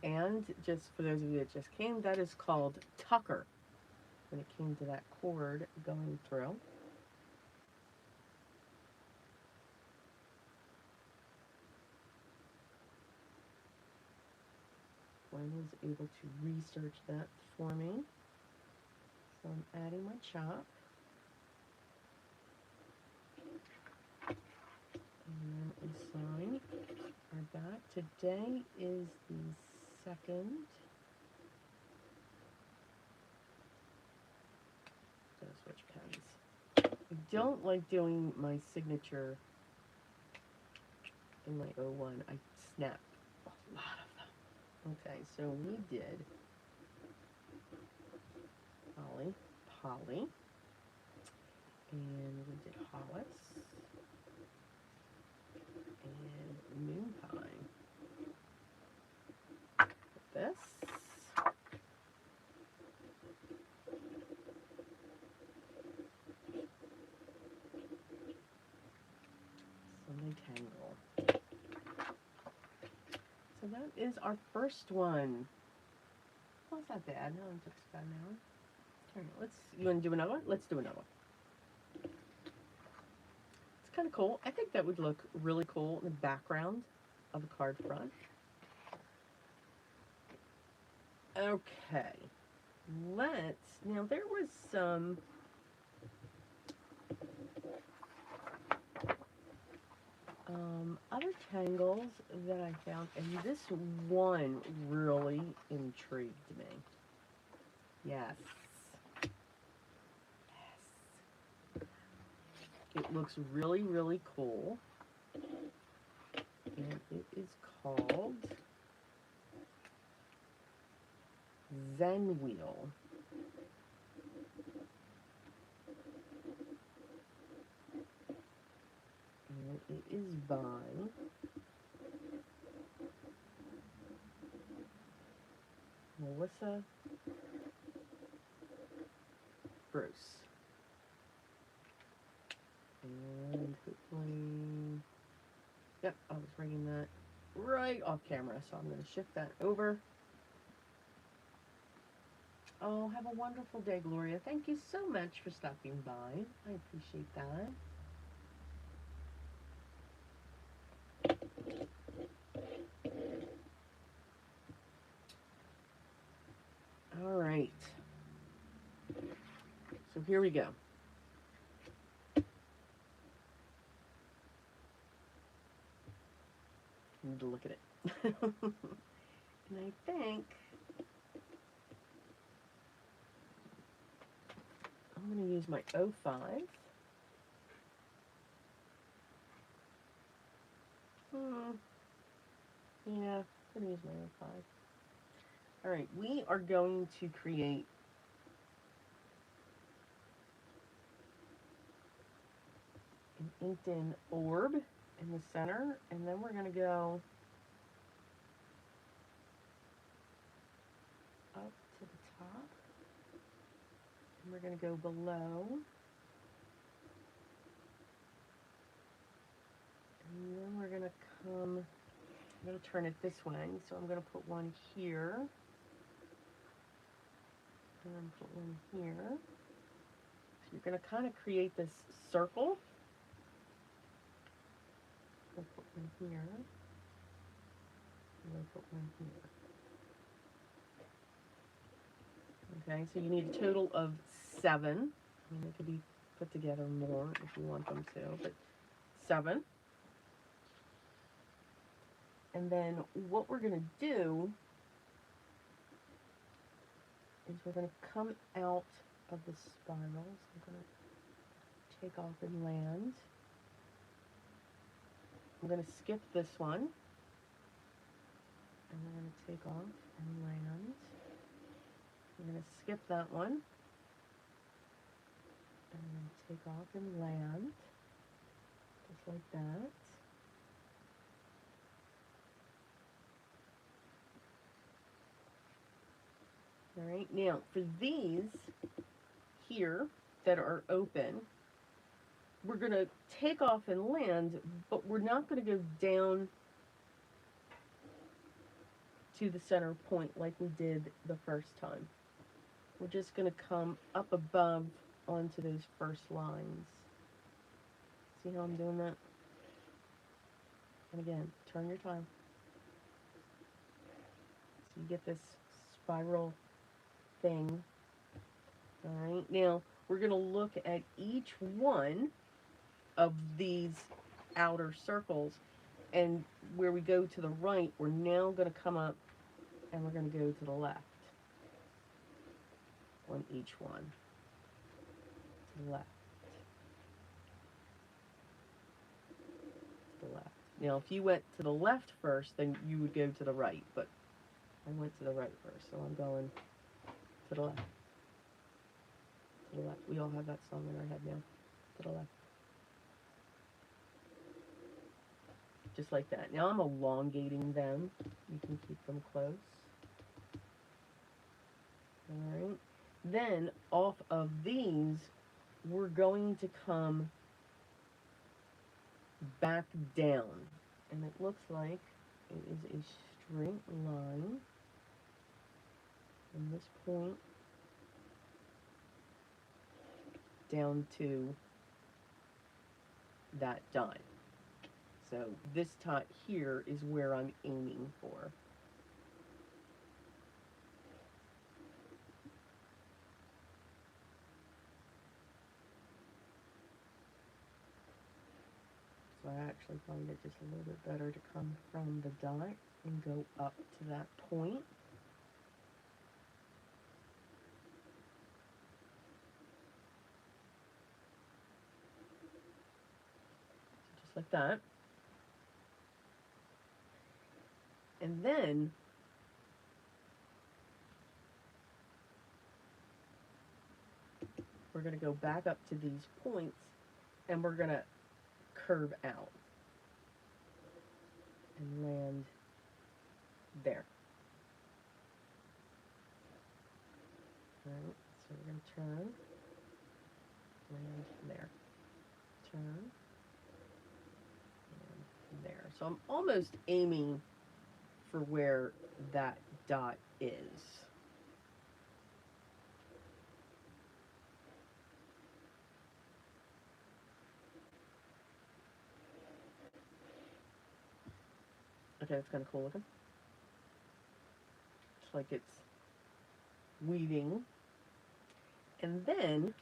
A: And just for those of you that just came, that is called Tucker when it came to that cord going through. Gwen was able to research that for me. So I'm adding my chop. And then inside our back. Today is the 2nd. Gonna switch pens. I don't like doing my signature in my 01. I snap a lot of them. Okay, so we did PolyPoli, and we did Hollis, and MoonPie. This. Zentangle. So that is our first one. Well, it's not bad. No, it took about an hour. All right, you want to do another one? Let's do another one. It's kind of cool. I think that would look really cool in the background of a card front. Okay. Now there was some other tangles that I found, and this one really intrigued me. Yes. Yes. It looks really, really cool. And it is called Zenwheel. And it is by Melissa Bruce. And hopefully, yep, I was bringing that right off camera, so I'm going to shift that over. Oh, have a wonderful day, Gloria. Thank you so much for stopping by. I appreciate that. All right. So here we go. Need to look at it. And I think I'm going to use my 05. Yeah, I'm going to use my 05. All right, we are going to create an inked in orb in the center, and then we're going to go up to the top, and we're going to go below, and then we're going to come, I'm going to turn it this way, so I'm going to put one here, and then put one here. So you're going to kind of create this circle. I'll put one here, and I'll put one here. Okay, so you need a total of 7. I mean, they could be put together more if you want them to, but 7. And then what we're going to do is we're going to come out of the spirals. I'm going to take off and land. I'm going to skip this one. And I'm going to take off and land. I'm going to skip that one. And then take off and land. Just like that. Alright, now for these here that are open, we're going to take off and land, but we're not going to go down to the center point like we did the first time. We're just going to come up above onto those first lines. See how I'm doing that? And again, turn your tile. So you get this spiral thing. Alright, now we're going to look at each one of these outer circles, and where we go to the right, we're now going to come up and we're going to go to the left on each one. To the left. To the left. Now, if you went to the left first, then you would go to the right, but I went to the right first, so I'm going to the left. To the left. We all have that song in our head now. To the left. Just like that. Now I'm elongating them. You can keep them close. Alright. Then, off of these, we're going to come back down. And it looks like it is a straight line from this point down to that dot. So this dot here is where I'm aiming for. So I actually find it just a little bit better to come from the dot and go up to that point. So just like that. And then we're going to go back up to these points and we're going to curve out and land there. Alright, so we're going to turn, land there, turn, and there. So I'm almost aiming for where that dot is. Okay, that's kind of cool looking. It's like it's weaving. And then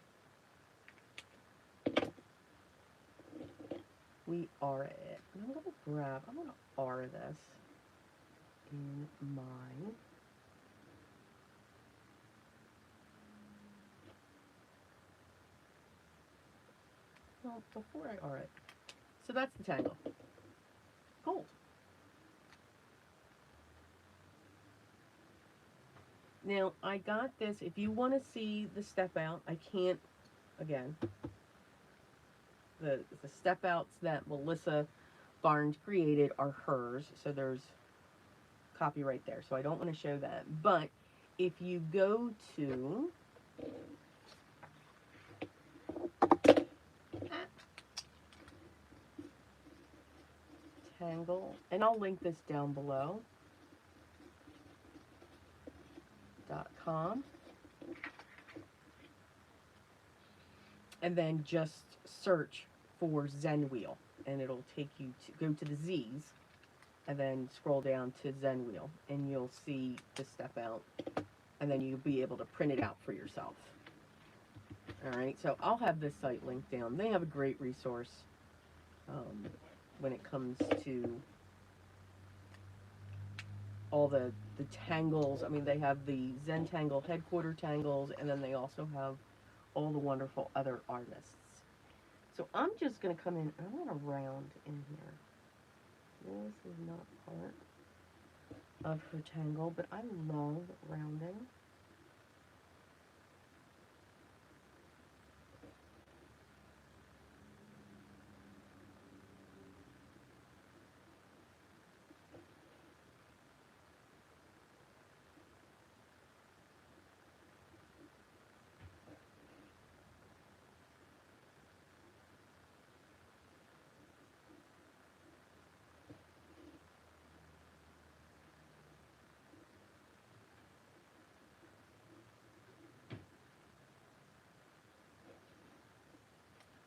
A: we are it. And I'm going to R this in my well, before I R it. So that's the tangle. Cool. Now, I got this. If you want to see the step out, I can't, again, the step outs that Melissa Barnes created are hers, so there's copyright there, so I don't want to show that. But if you go to Tangle, and I'll link this down below, .com, and then just search for Zenwheel, and it'll take you to go to the Z's, and then scroll down to Zenwheel, and you'll see the step out, and then you'll be able to print it out for yourself. Alright, so I'll have this site linked down. They have a great resource when it comes to all the the Tangles. I mean, they have the Zentangle headquarter Tangles, and then they also have all the wonderful other artists. So I'm just going to come in, and I'm going to round in here. This is not part of her tangle, but I love rounding.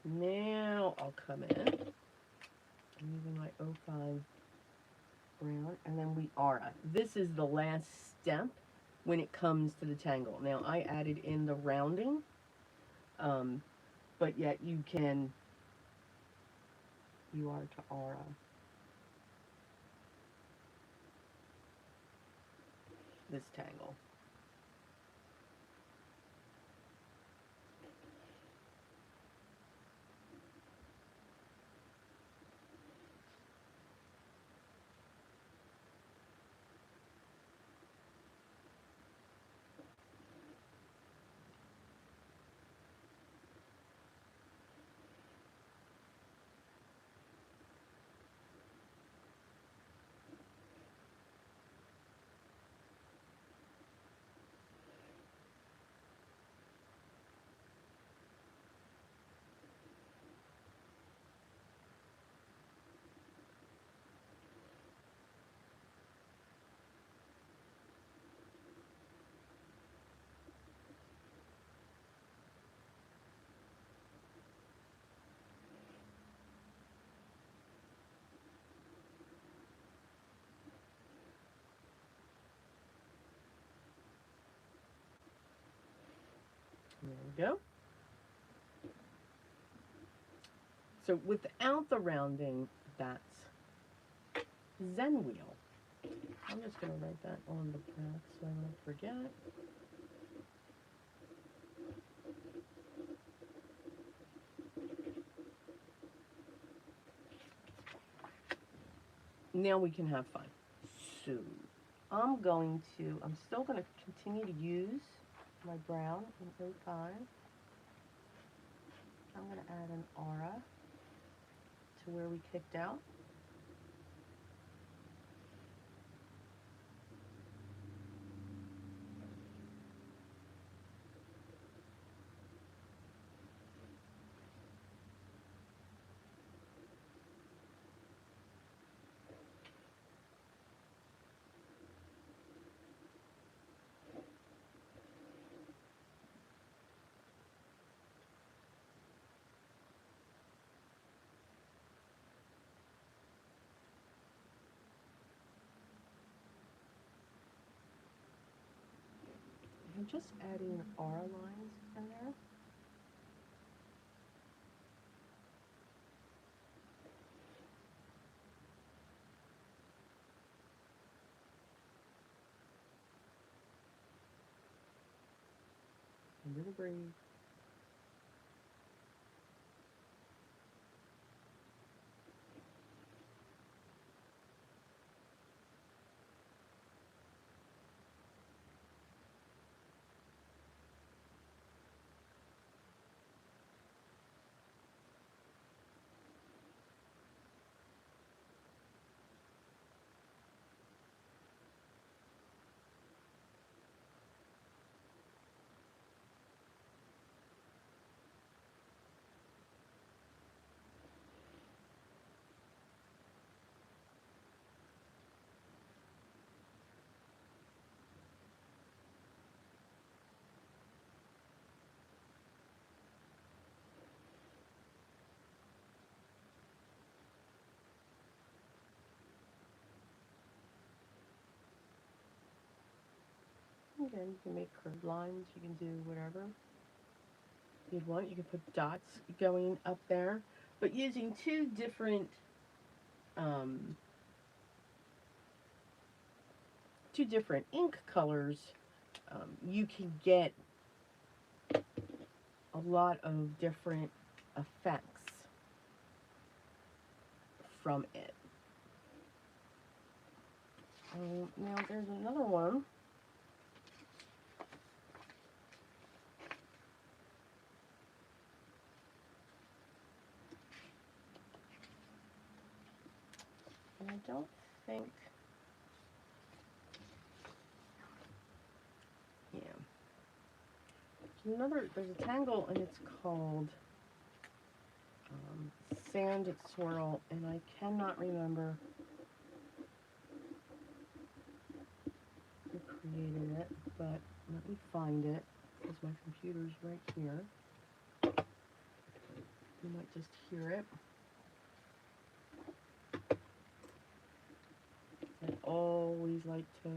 A: Now I'll come in. I'm using my 05 brown, and then we aura. This is the last step when it comes to the tangle. Now I added in the rounding, but yet you are to aura. This tangle. There we go. So without the rounding, that's Zenwheel. I'm just going to write that on the back so I don't forget. Now we can have fun. So I'm still going to continue to use my brown in 05. I'm going to add an aura to where we kicked out. I'm just adding aura lines in there. A little breathe. Again, you can make curved lines, you can do whatever you'd want. You can put dots going up there, but using two different to different ink colors, you can get a lot of different effects from it. Now there's another one. And I don't think, yeah. There's a tangle and it's called Sand Swirl, and I cannot remember who created it, but let me find it, because my computer's right here. You might just hear it. I always like to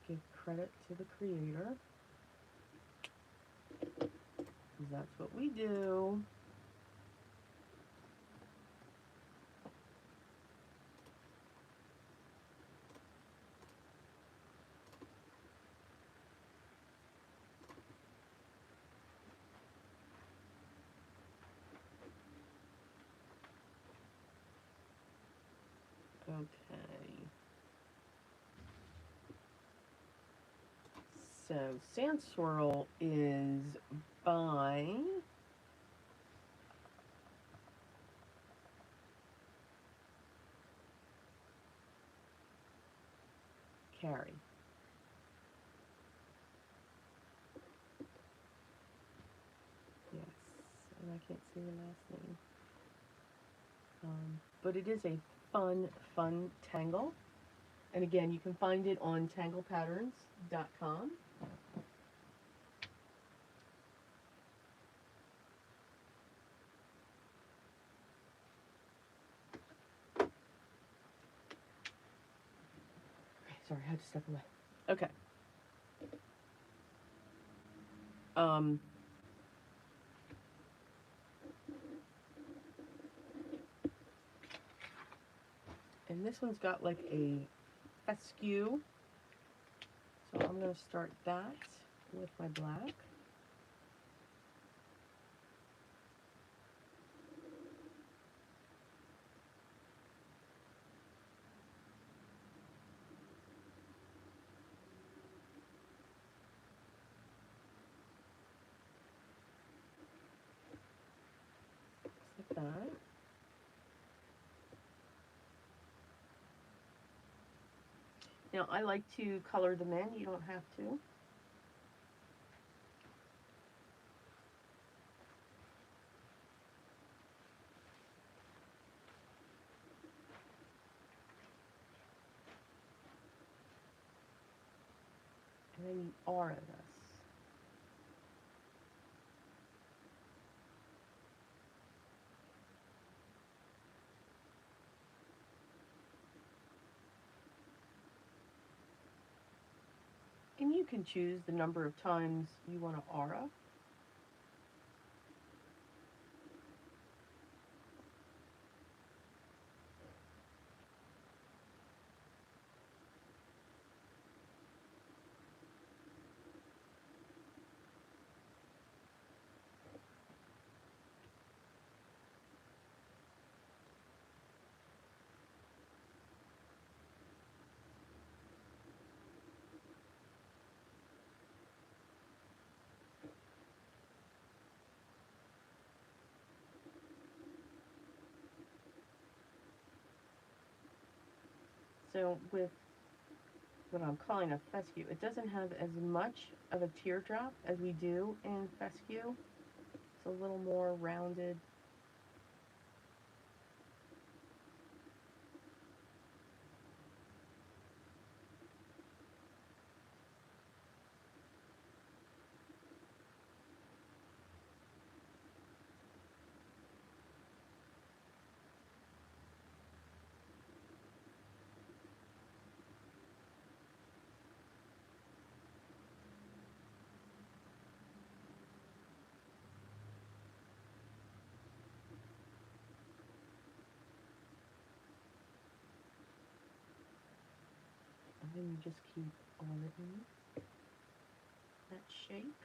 A: give credit to the creator, because that's what we do. Okay. So, Sand Swirl is by Karry. Yes, and I can't see the last name. But it is a fun tangle. And again, you can find it on tanglepatterns.com. Sorry, I had to step away. Okay. And this one's got like a fescue. So I'm going to start that with my black. Just like that. Now, I like to color them in. You don't have to. And then you aura this. And you can choose the number of times you want to aura. So with what I'm calling a fescue, it doesn't have as much of a teardrop as we do in fescue. It's a little more rounded. And you just keep on it in that shape.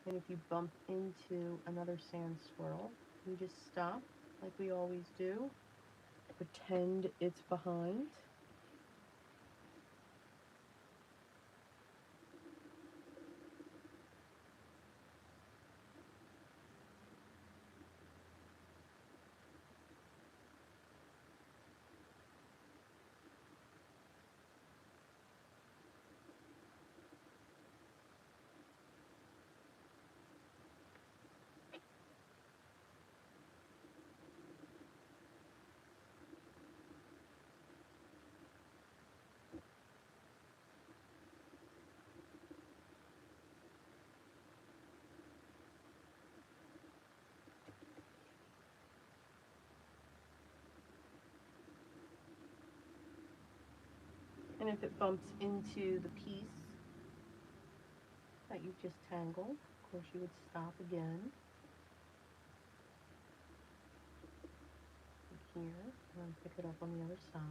A: And if you bump into another sand swirl, you just stop like we always do. Pretend it's behind. And if it bumps into the piece that you've just tangled, of course you would stop again. Here, and pick it up on the other side.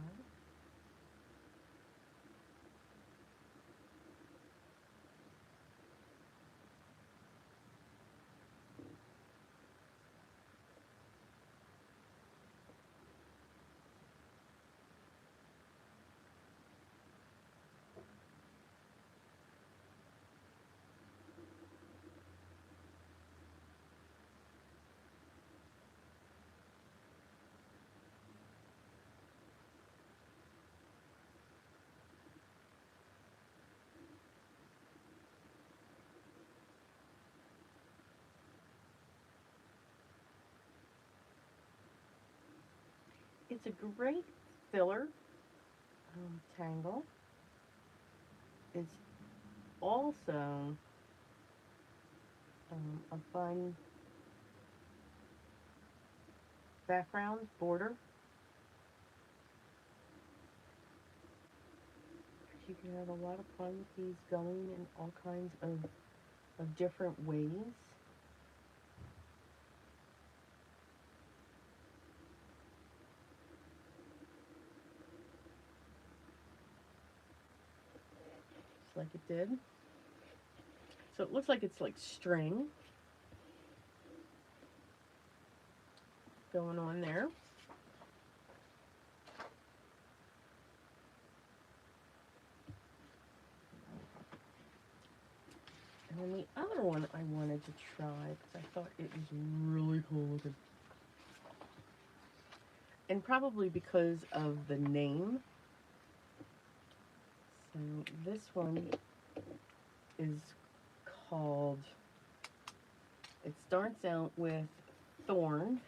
A: It's a great filler tangle. It's also a fun background border. You can have a lot of fun with these going in all kinds of different ways. Just like it did. So it looks like it's like string going on there. And then the other one I wanted to try because I thought it was really cool looking. And probably because of the name. So this one is called, it starts out with Thorned.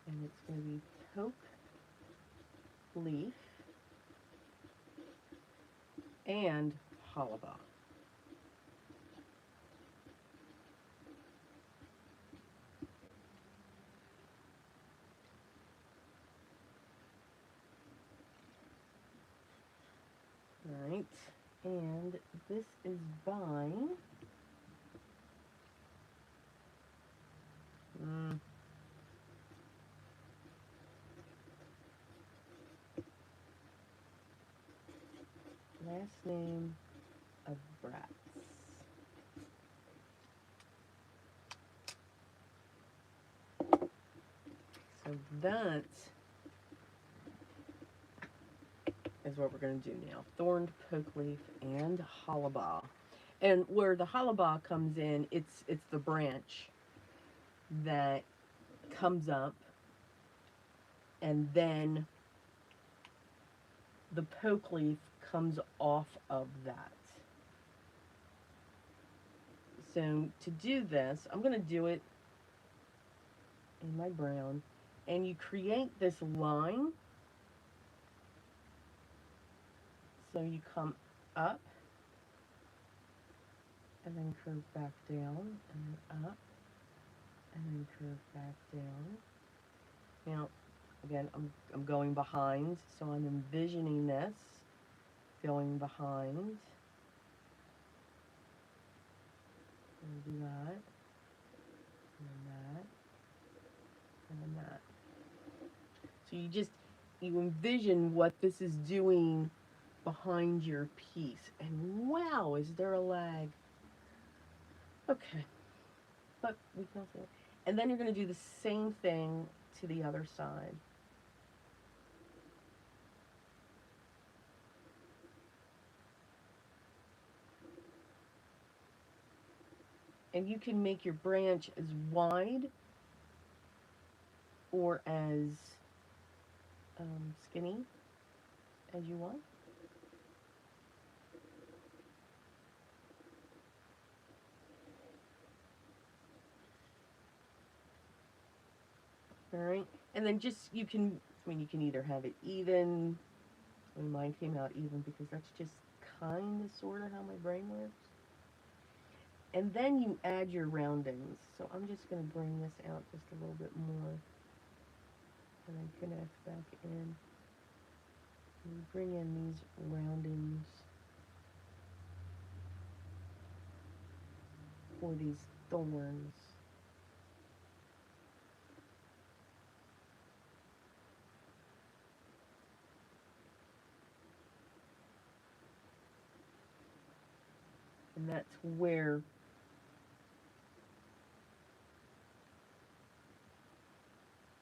A: And it's going to be Poke Leaf and Hollibaugh. Right, and this is by last name of Bratz. So that is what we're going to do now. Thorned, Poke Leaf, and Hollibaugh. And where the Hollibaugh comes in, it's the branch that comes up, and then the poke leaf comes off of that. So to do this, I'm going to do it in my brown, and you create this line. So you come up, and then curve back down, and then up, and then curve back down. Now, again, I'm going behind, so I'm envisioning this going behind. Do that. you envision what this is doing behind your piece. And wow, is there a lag? Okay, but we can also, and then you're going to do the same thing to the other side. And you can make your branch as wide or as skinny as you want. All right, and then just you can, I mean, you can either have it even. I mean, mine came out even because that's just kind of sort of how my brain works. And then you add your roundings. So I'm just going to bring this out just a little bit more and then connect back in. And bring in these roundings for these thorns. And that's where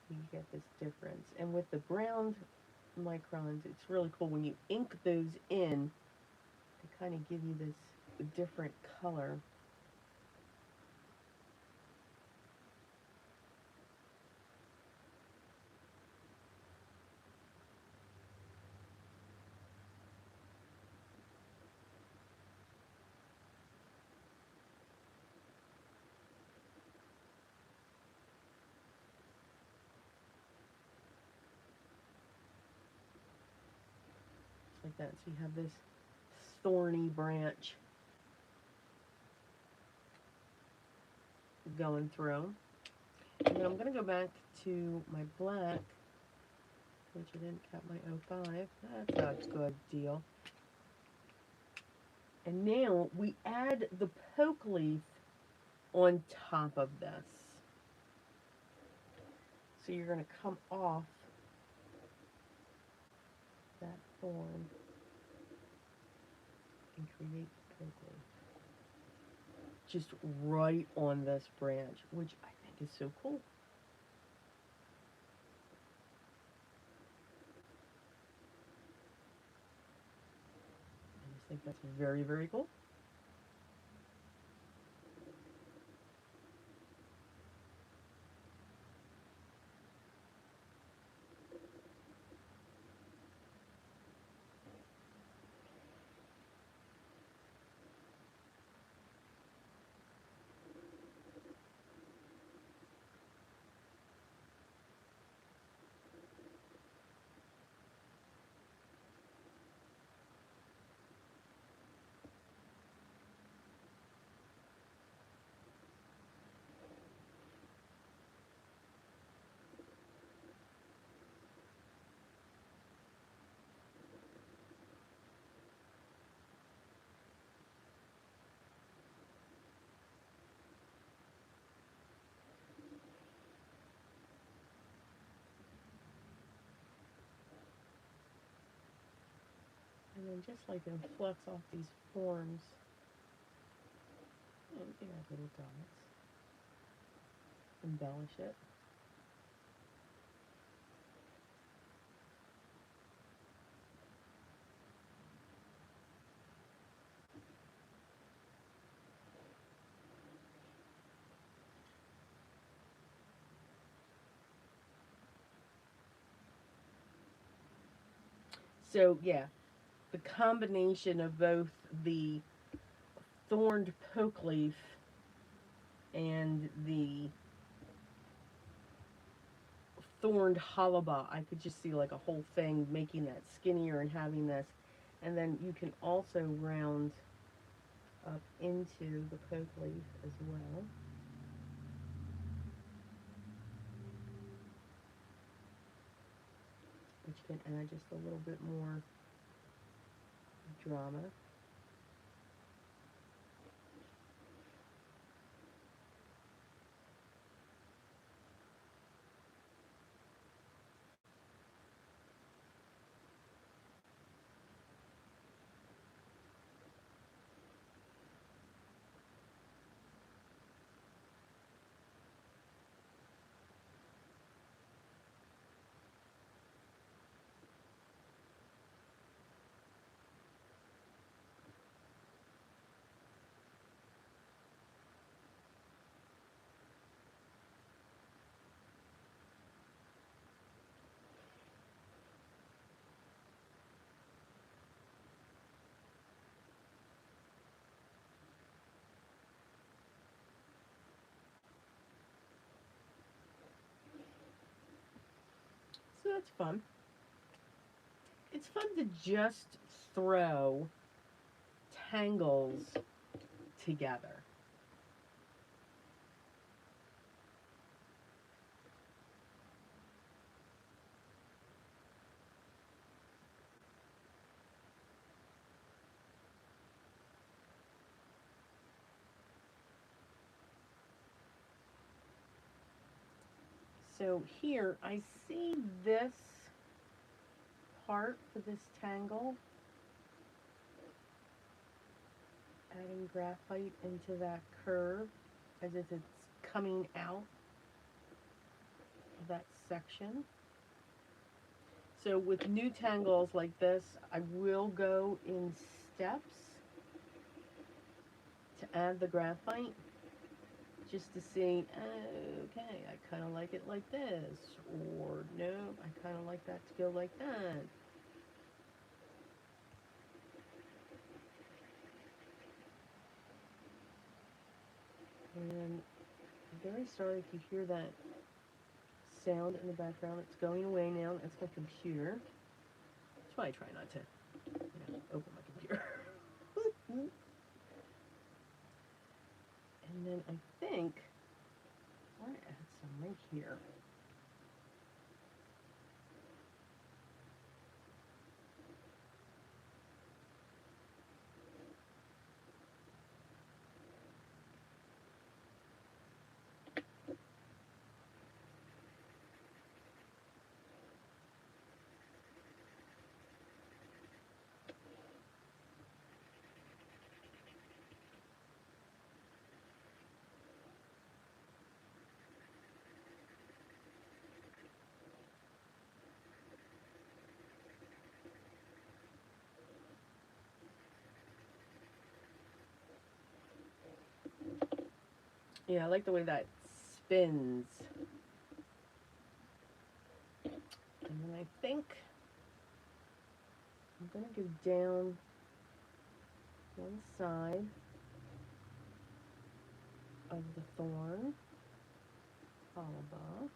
A: you get this difference. And with the ground microns, it's really cool when you ink those in, they kind of give you this different color. Like that. So you have this thorny branch going through. And then I'm going to go back to my black, which I didn't cap my 05. That's a good deal. And now we add the poke leaf on top of this. So you're going to come off that form and create the poke leaf. Just right on this branch, which I think is so cool. I just think that's very, very cool. And then just like influx off these forms and add little dots. Embellish it. So yeah, the combination of both the thorned poke leaf and the thorned Hollibaugh, I could just see like a whole thing making that skinnier and having this. And then you can also round up into the poke leaf as well. Which can add just a little bit more drama. that's fun. It's fun to just throw tangles together. So here I see this part for this tangle, adding graphite into that curve as if it's coming out of that section. So with new tangles like this, I will go in steps to add the graphite, just to see, okay, I kind of like it like this, or no, I kind of like that to go like that. And I'm very sorry if you hear that sound in the background. It's going away now. That's my computer. That's why I try not to, open my computer. And then I think I want to add some right here. Yeah, I like the way that spins. And then I think I'm going to go down one side of the thorn, Hollibaugh.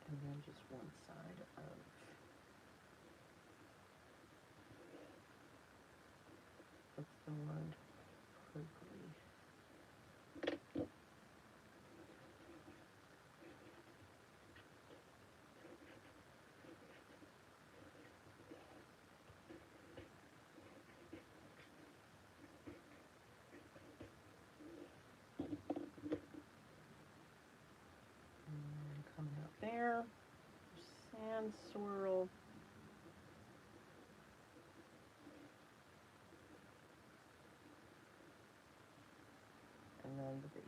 A: And then just one side of thorn purpley. And coming out there, sand swirl. And then the base.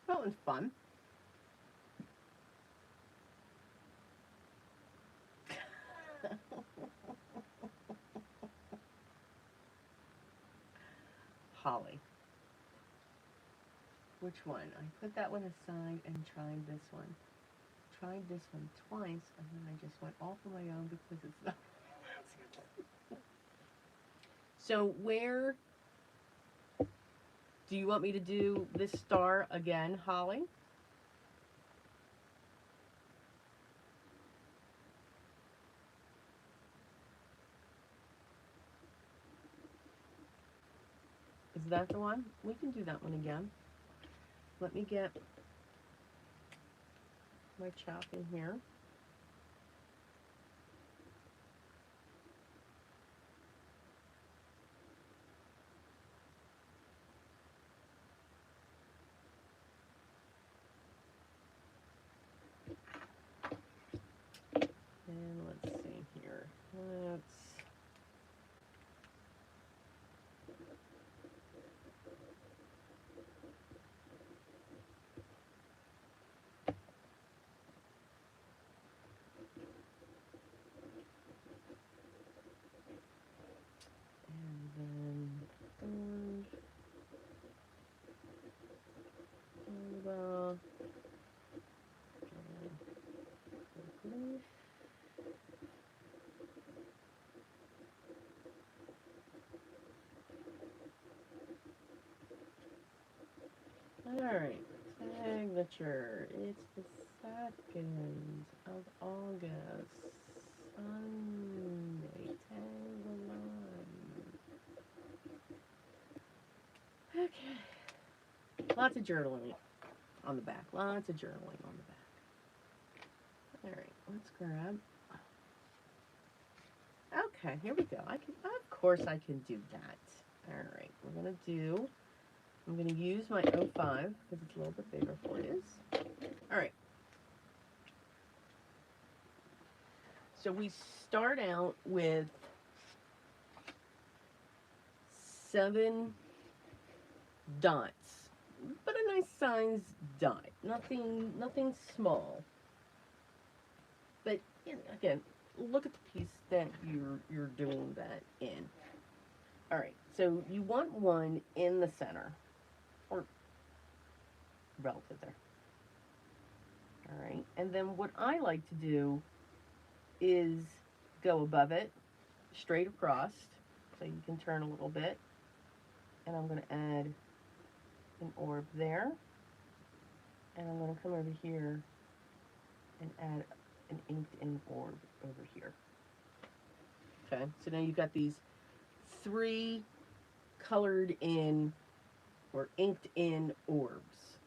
A: That was fun. Holly. Which one? I put that one aside and tried this one. Tried this one twice, and then I just went off on my own because it's not. So where do you want me to do this star again, Holly? Is that the one? We can do that one again. Let me get my chalk in here. And let's see here. Let's and then Thorned, Hollibaugh, and alright, signature. It's the 2nd of August. Sunday, Tangled. Okay. Lots of journaling on the back. Lots of journaling on the back. Alright, let's grab. Okay, here we go. Of course I can do that. Alright, we're gonna do, I'm gonna use my 05 because it's a little bit bigger for you. Alright. So we start out with 7 dots, but a nice size dot. Nothing small. But again, look at the piece that you're doing that in. All right, so you want one in the center, or relative there. All right, and then what I like to do is go above it, straight across, so you can turn a little bit, and I'm going to add an orb there, and I'm going to come over here and add an inked in orb over here. Okay, so now you've got these 3 colored in or inked in orbs.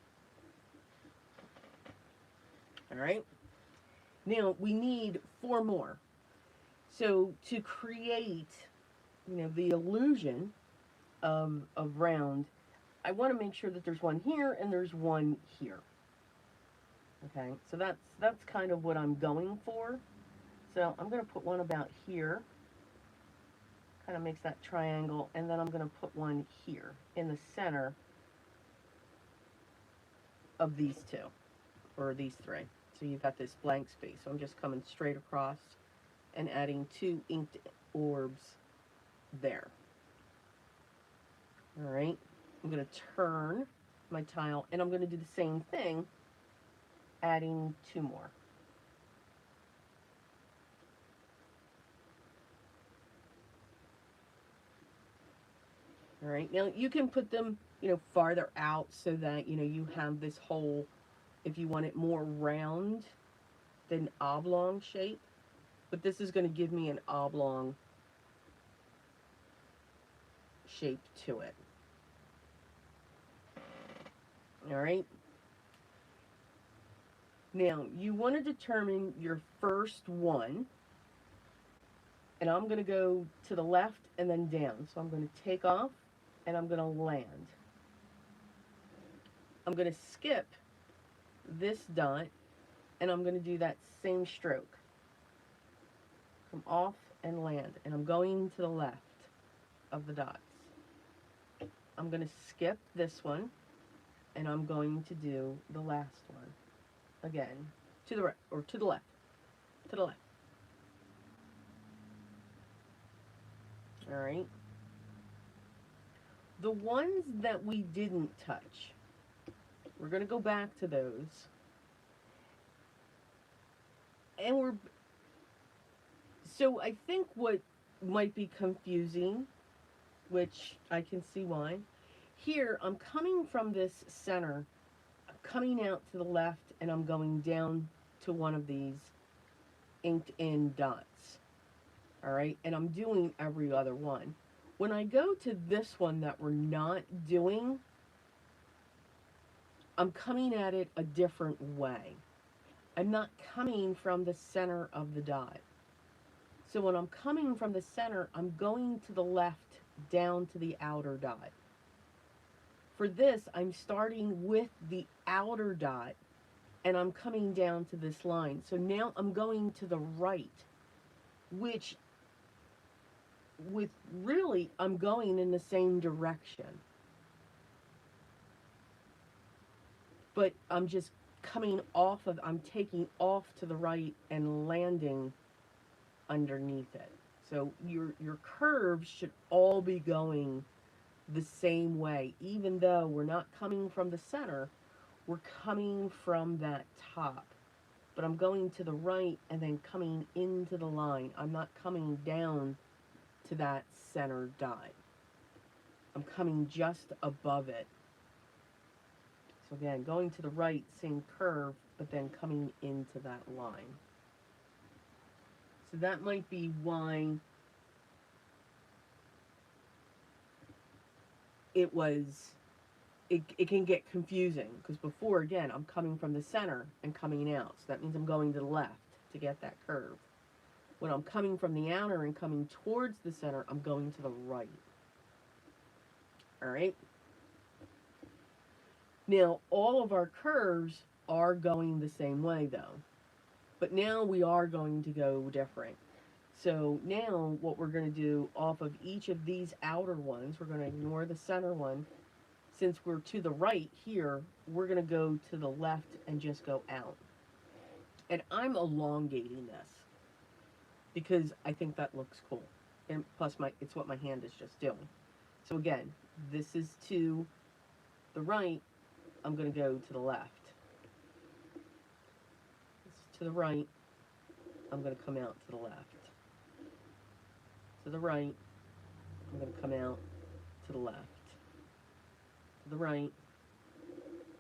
A: All right, now we need 4 more. So to create, the illusion of round, I want to make sure that there's one here and there's one here. Okay, so that's kind of what I'm going for. So I'm going to put one about here, kind of makes that triangle, and then I'm going to put one here in the center of these 2, or these 3. So you've got this blank space. So I'm just coming straight across and adding 2 inked orbs there. All right, I'm going to turn my tile, and I'm going to do the same thing, adding 2 more. All right, now you can put them, farther out so that, you have this whole, if you want it more round than oblong shape. But this is going to give me an oblong shape to it. All right. Now, you want to determine your first one. And I'm going to go to the left and then down. So I'm going to take off and I'm going to land. I'm going to skip this dot and I'm going to do that same stroke. Come off and land. And I'm going to the left of the dots. I'm going to skip this one and I'm going to do the last one. Again, to the right, or to the left. To the left. All right. The ones that we didn't touch, we're going to go back to those. And so I think what might be confusing, which I can see why, here I'm coming from this center, I'm coming out to the left, and I'm going down to one of these inked in dots. All right, and I'm doing every other one. When I go to this one that we're not doing, I'm coming at it a different way. I'm not coming from the center of the dot. So when I'm coming from the center, I'm going to the left down to the outer dot. For this, I'm starting with the outer dot and I'm coming down to this line. So now I'm going to the right, which with really, I'm going in the same direction. But I'm just coming off of, I'm taking off to the right and landing underneath it. So your curves should all be going the same way, even though we're not coming from the center, we're coming from that top. But I'm going to the right and then coming into the line. I'm not coming down to that center dot. I'm coming just above it. So again, going to the right, same curve, but then coming into that line. So that might be why it can get confusing, because before, again, I'm coming from the center and coming out. So that means I'm going to the left to get that curve. When I'm coming from the outer and coming towards the center, I'm going to the right. All right? Now, all of our curves are going the same way, though. But now we are going to go different. So now what we're going to do off of each of these outer ones, we're going to ignore the center one. Since we're to the right here, we're going to go to the left and just go out. And I'm elongating this because I think that looks cool. And plus, it's what my hand is just doing. So again, this is to the right. I'm going to go to the left. This is to the right. I'm going to come out to the left. To the right. I'm going to come out to the left. To the right.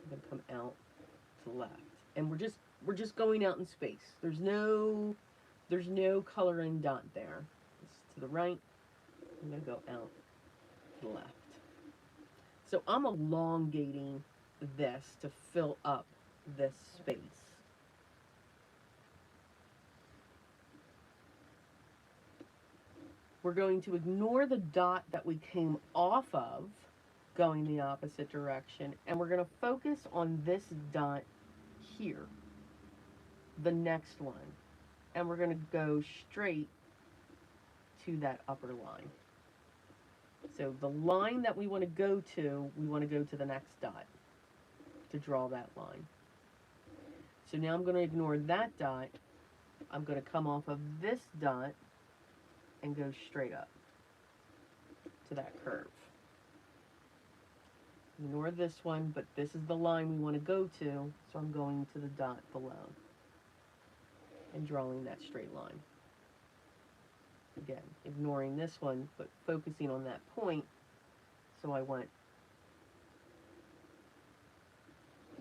A: I'm going to come out to the left. And we're just going out in space. There's no color and dot there. It's to the right. I'm going to go out to the left. So I'm elongating this to fill up this space. We're going to ignore the dot that we came off of, going the opposite direction, and we're going to focus on this dot here, the next one, and we're going to go straight to that upper line. So the line that we want to go to the next dot to draw that line. So now I'm going to ignore that dot. I'm going to come off of this dot and go straight up to that curve. Ignore this one, but this is the line we want to go to, so I'm going to the dot below and drawing that straight line. Again, ignoring this one, but focusing on that point, so I want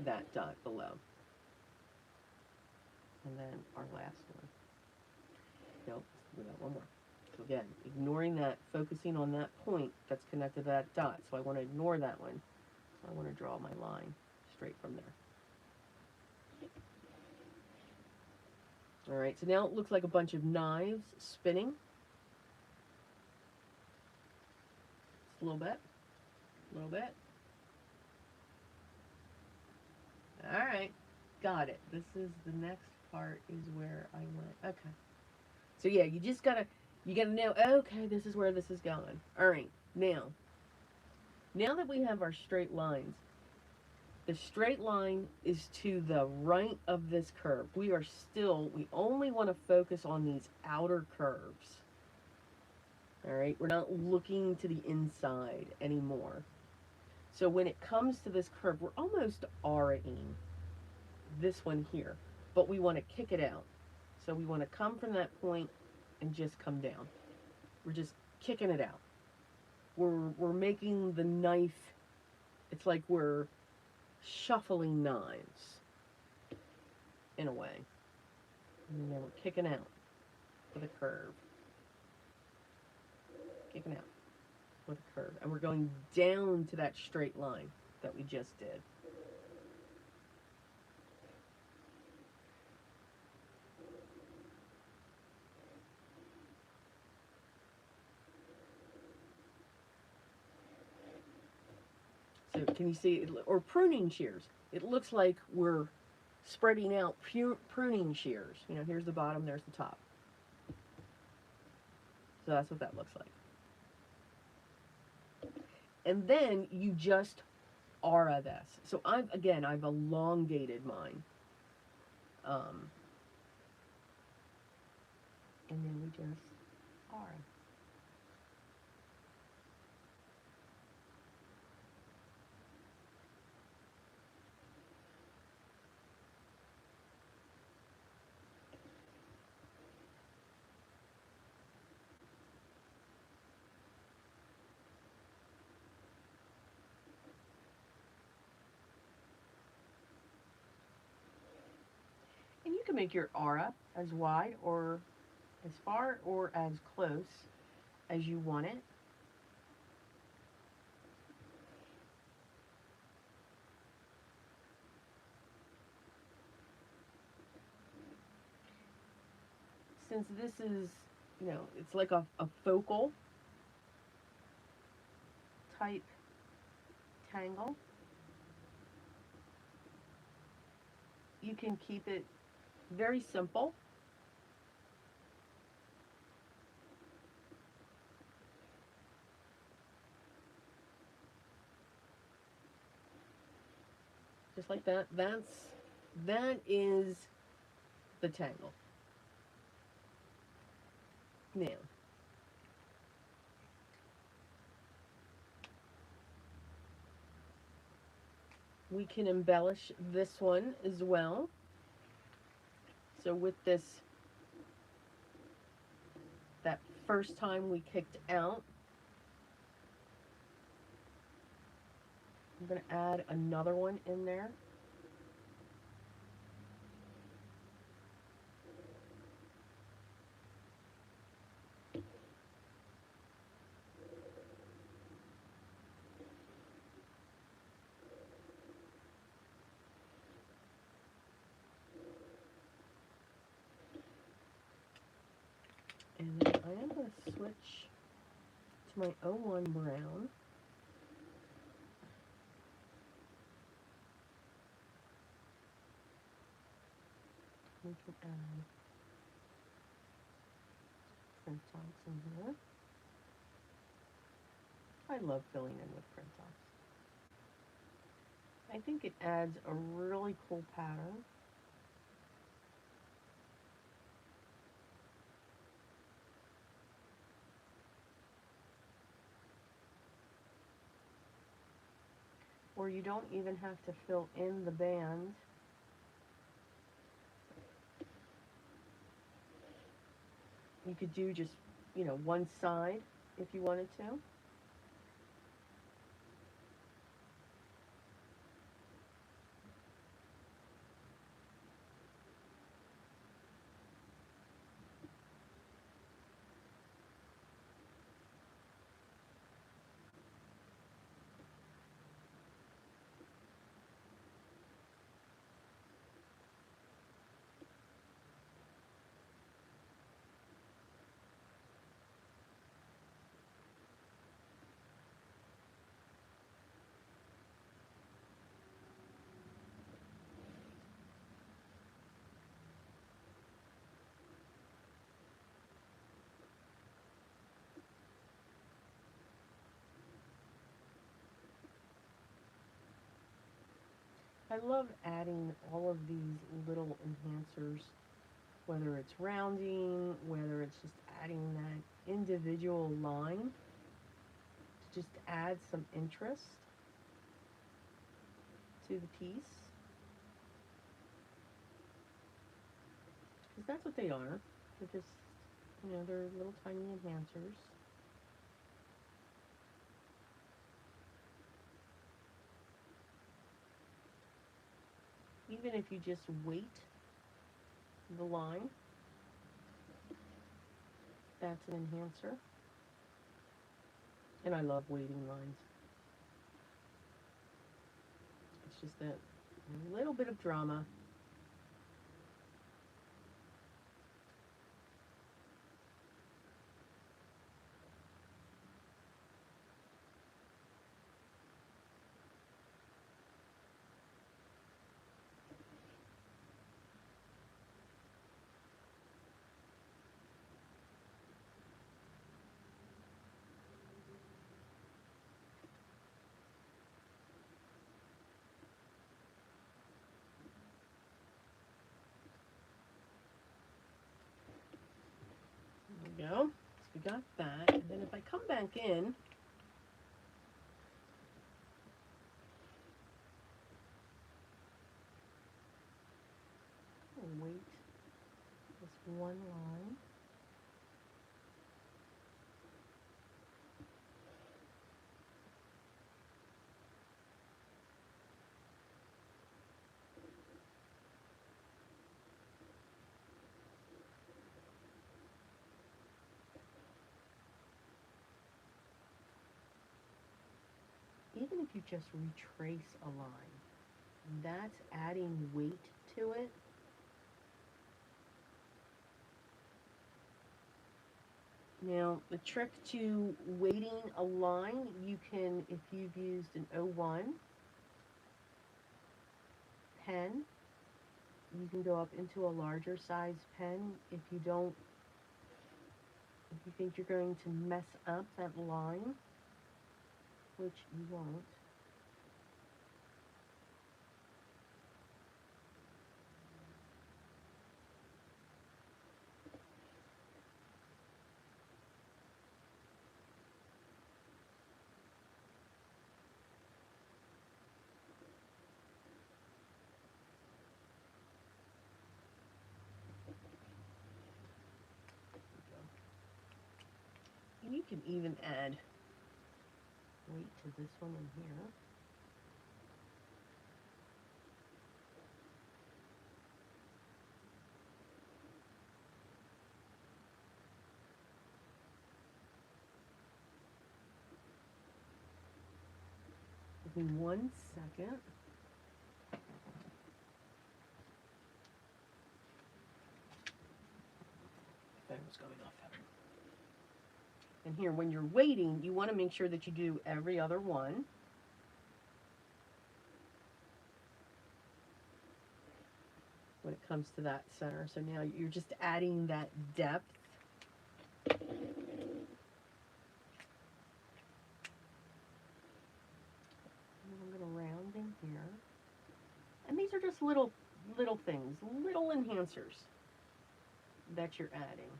A: that dot below. And then our last one. Nope, we got one more. So again, ignoring that, focusing on that point that's connected to that dot. So I want to ignore that one. So I want to draw my line straight from there. Alright, so now it looks like a bunch of knives spinning. Just a little bit. A little bit. Alright, got it. This is the next part is where I went. Okay. So yeah, you gotta know, okay, this is where this is going. Alright, now that we have our straight lines, the straight line is to the right of this curve. We only want to focus on these outer curves. Alright, we're not looking to the inside anymore. So when it comes to this curve, we're almost auraing this one here, but we want to kick it out. So we want to come from that point and just come down. We're just kicking it out. We're making the knife, it's like we're shuffling knives in a way. And then we're kicking out for the curve. Kicking out. with a curve. And we're going down to that straight line that we just did. So can you see, or pruning shears. It looks like we're spreading out pruning shears. You know, here's the bottom, there's the top. So that's what that looks like. And then you just aura this. So I've elongated mine. And then we just aura. And you can make your aura as wide or as far or as close as you want it. Since this is, you know, it's like a focal type tangle, you can keep it very simple. Just like that. That is the tangle. Now, we can embellish this one as well. So with this, that first time we kicked out, I'm going to add another one in there. And then I am going to switch to my 01 brown. We can add print dots in here. I love filling in with print dots. I think it adds a really cool pattern. Where you don't even have to fill in the band. You could do just, you know, one side if you wanted to. I love adding all of these little enhancers, whether it's rounding, whether it's just adding that individual line to just add some interest to the piece. Because that's what they are. They're just, you know, they're little tiny enhancers. Even if you just weight the line, that's an enhancer. And I love weighting lines. It's just that little bit of drama. There we go. So we got that. And then if I come back in, I'll weight this one line. Even if you just retrace a line, that's adding weight to it. Now, the trick to weighting a line, you can, if you've used an 01 pen, you can go up into a larger size pen. If you don't, if you think you're going to mess up that line, which you won't, you can even add weight to this one in here. Give me 1 second. Fan was going off. And here, when you're weighting, you want to make sure that you do every other one. When it comes to that center. So now you're just adding that depth. And a little rounding here. And these are just little things, little enhancers that you're adding.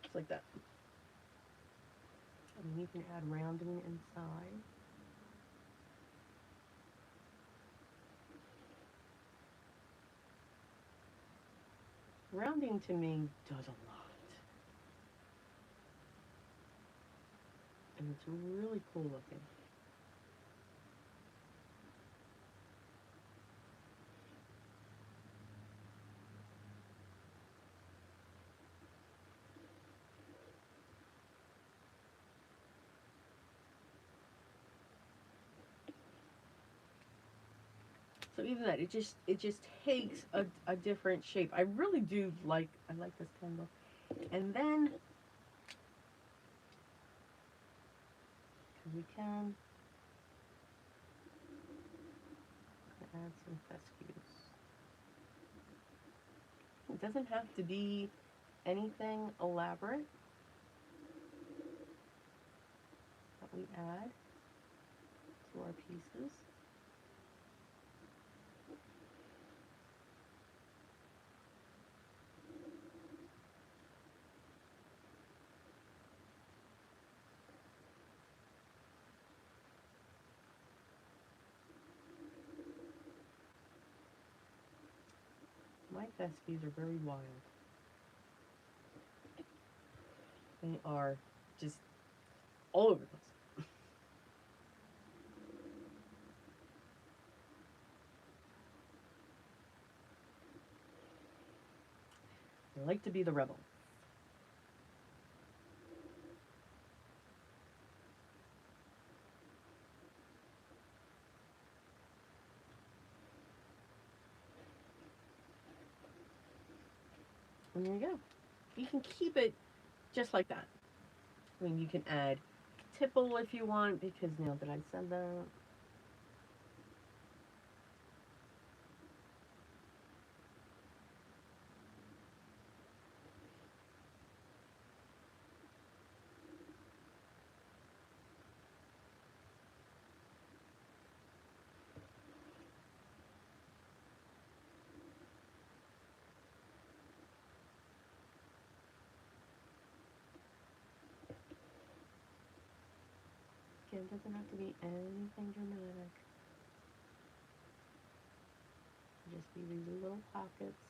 A: Just like that. And you can add rounding inside. Rounding to me does a lot. And it's really cool looking. So even that, it just takes a different shape. I really do like, I like this candle. And then we can add some fescues. It doesn't have to be anything elaborate that we add to our pieces. Fescues are very wild. They are just all over the place. They like to be the rebel. And there you go. You can keep it just like that. I mean, you can add tipple if you want, because now that I said that. Again, it doesn't have to be anything dramatic. Just be these little pockets.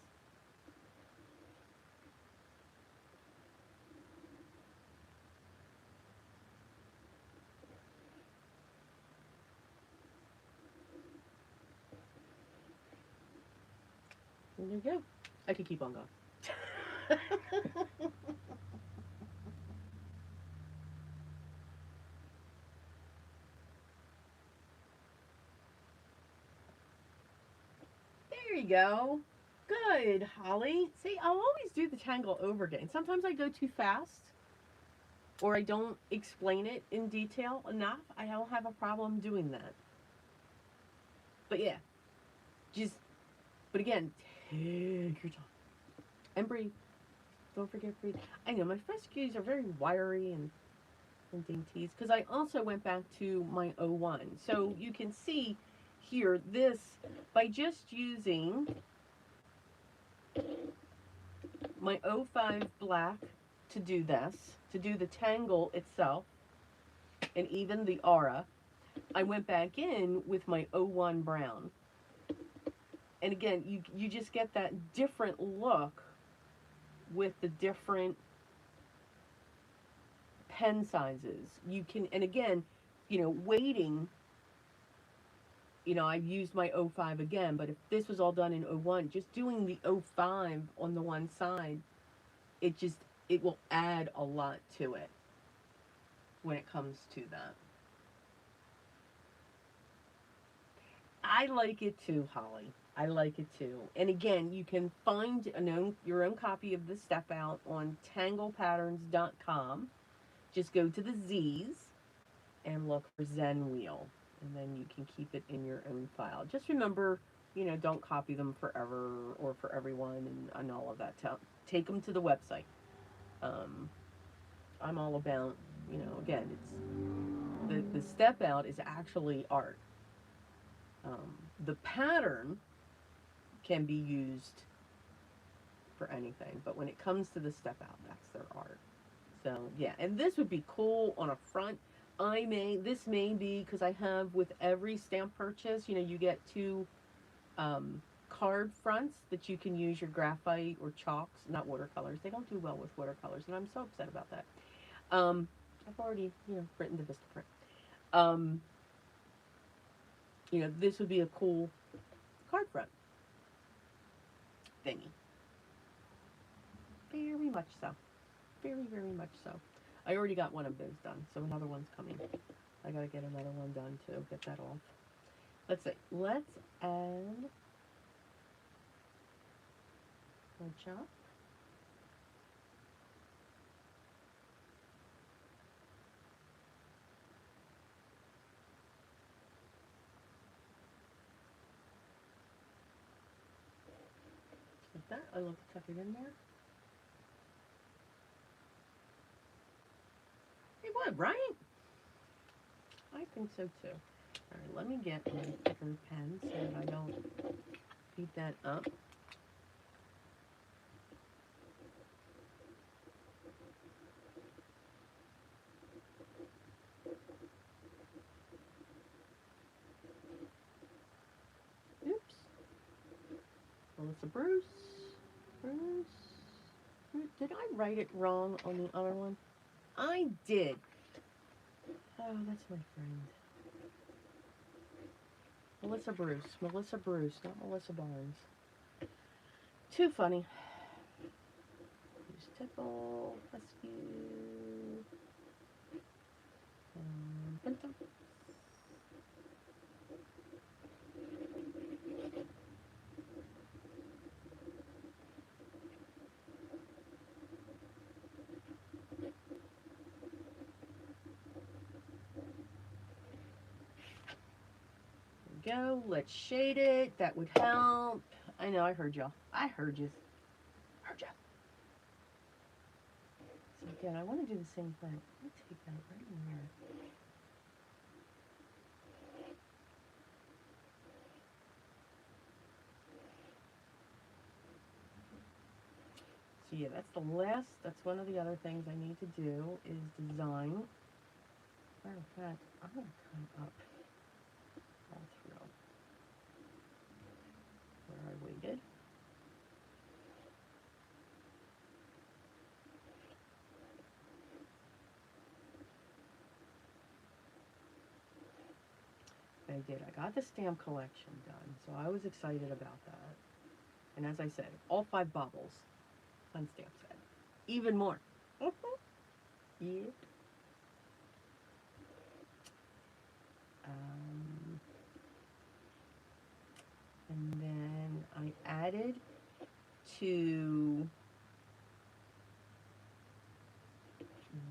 A: And there you go. I could keep on going. There you go. Good, Holly. See, I'll always do the tangle over again. Sometimes I go too fast or I don't explain it in detail enough. I don't have a problem doing that. But yeah, just, but again, take your time and breathe. Don't forget breathe. I know my Fescues are very wiry and dainties because I also went back to my '01. So you can see here this, by just using my '05 black to do this, to do the tangle itself, and even the aura, I went back in with my '01 brown. And again, you just get that different look with the different pen sizes. You can, and again, weighting, I've used my '05 again, but if this was all done in '01, just doing the '05 on the one side, it will add a lot to it when it comes to that. I like it too, Holly. I like it too. And again, you can find your own copy of the Step Out on tanglepatterns.com. Just go to the Z's and look for Zenwheel. And then you can keep it in your own file. Just remember, don't copy them forever or for everyone and all of that. Take them to the website. I'm all about, again, the Step Out is actually art. The pattern can be used for anything, but when it comes to the Step Out, that's their art. So yeah, and this would be cool on a front. This may be, because I have with every stamp purchase, you get two card fronts that you can use your graphite or chalks, not watercolors. They don't do well with watercolors, and I'm so upset about that. I've already, written the Vistaprint. Um, this would be a cool card front thingy. Very much so. Very, very much so. I already got one of those done, so another one's coming. I gotta get another one done too, get that off. Let's see. Let's add my chop. Like that. I love to tuck it in there. It would, right? I think so too. Alright, let me get my thicker pen so that I don't beat that up. Oops. Melissa Bruce. Did I write it wrong on the other one? I did. Oh, that's my friend. Melissa Bruce. Melissa Bruce, not Melissa Barnes. Too funny. Use Tipple, Fescue. Go. Let's shade it. That would help. I know. I heard y'all. I heard you. Heard ya. So again, I want to do the same thing. Let me take that right in there. So yeah, that's the last. That's one of the other things I need to do is design. Matter of fact, I'm gonna come up all through where I waited. I did. I got the stamp collection done, so I was excited about that. And as I said, all 5 baubles on stamp set. Even more. Yeah. And then I added to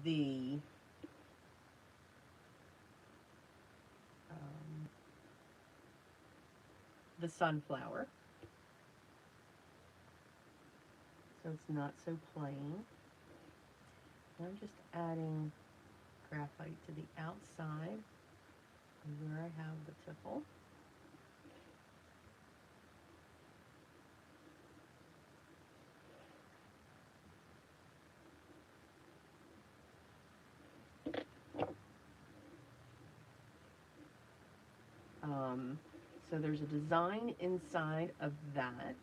A: the sunflower, so it's not so plain. And I'm just adding graphite to the outside where I have the tipple. So there's a design inside of that.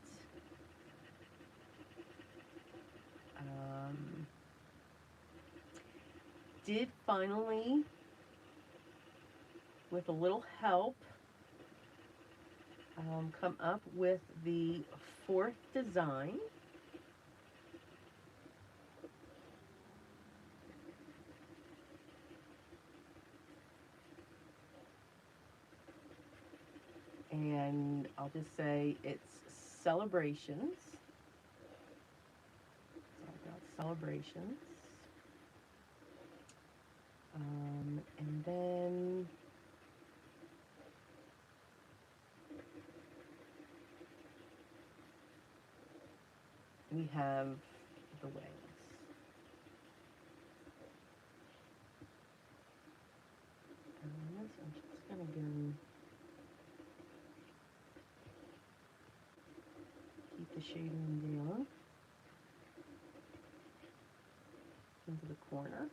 A: Did finally, with a little help, come up with the 4th design. And I'll just say it's celebrations. It's all about celebrations. And then we have the wings. And this, I'm just going to go keep the shading down into the corner.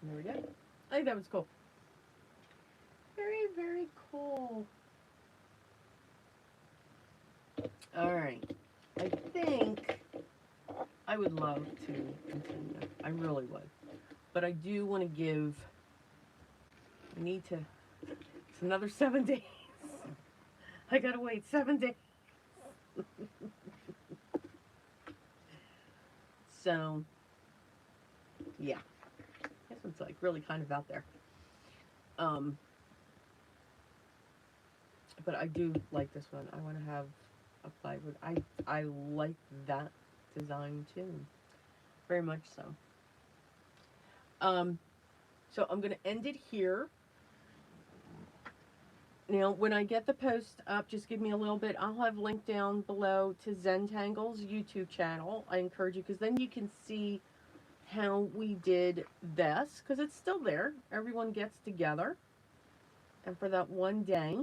A: There we go. I think that was cool. Very, very cool. All right. I think I would love to continue. I really would. But I do want to give, I need to, it's another 7 days. I gotta wait 7 days. So, yeah. This one's like really kind of out there. But I do like this one. I want to have a plywood. I like that design too. Very much so. So I'm going to end it here. Now, when I get the post up, just give me a little bit. I'll have linked down below to Zentangle's YouTube channel. I encourage you, because then you can see how we did this, because it's still there. Everyone gets together. And for that one day,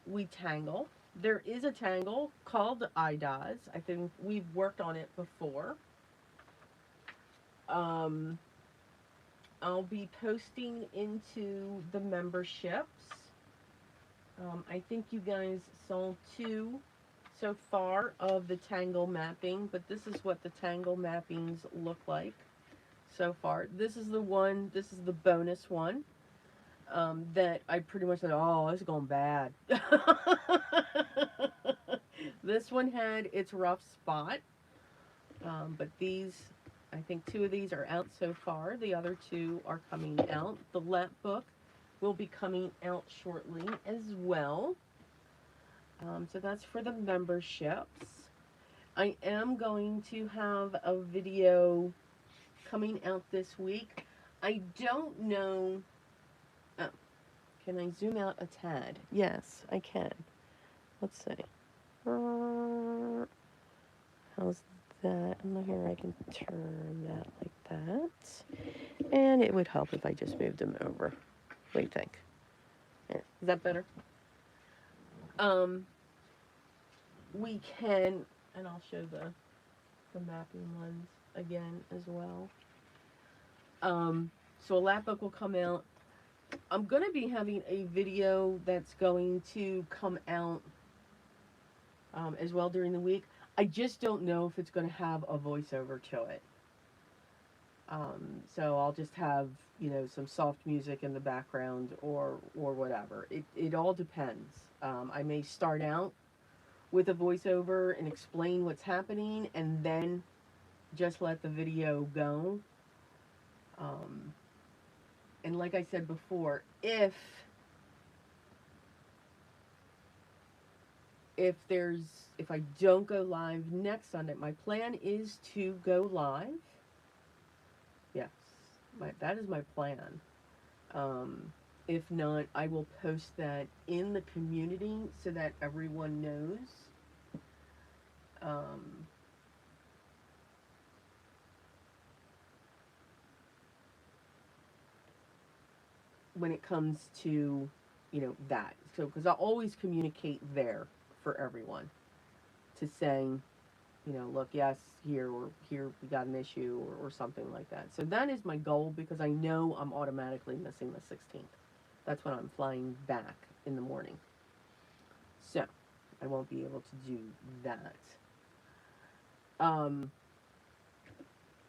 A: we tangle. There is a tangle called IDOS. I think we've worked on it before. Um, I'll be posting into the memberships. I think you guys saw 2 so far of the tangle mapping, but this is what the tangle mappings look like so far. This is the one, this is the bonus one, that I pretty much said, oh, it's going bad. This one had its rough spot, but these, I think 2 of these are out so far. The other 2 are coming out. The lap book will be coming out shortly as well. So that's for the memberships. I am going to have a video coming out this week. I don't know. Oh, can I zoom out a tad? Yes, I can. Let's see. How's that? I'm not here. I can turn that like that. And it would help if I just moved them over. What do you think? There. Is that better? We can, and I'll show the mapping ones again as well. So a lap book will come out. I'm going to be having a video that's going to come out as well during the week. I just don't know if it's going to have a voiceover to it. So I'll just have, you know, some soft music in the background or whatever. It all depends. I may start out with a voiceover and explain what's happening and then just let the video go. And like I said before, if I don't go live next Sunday, my plan is to go live. Yes, that is my plan. If not, I will post that in the community so that everyone knows. When it comes to, you know, that. So, because I'll always communicate there for everyone to say, you know, look, yes, here, or here we got an issue, or something like that. So that is my goal because I know I'm automatically missing the 16th. That's when I'm flying back in the morning. So I won't be able to do that.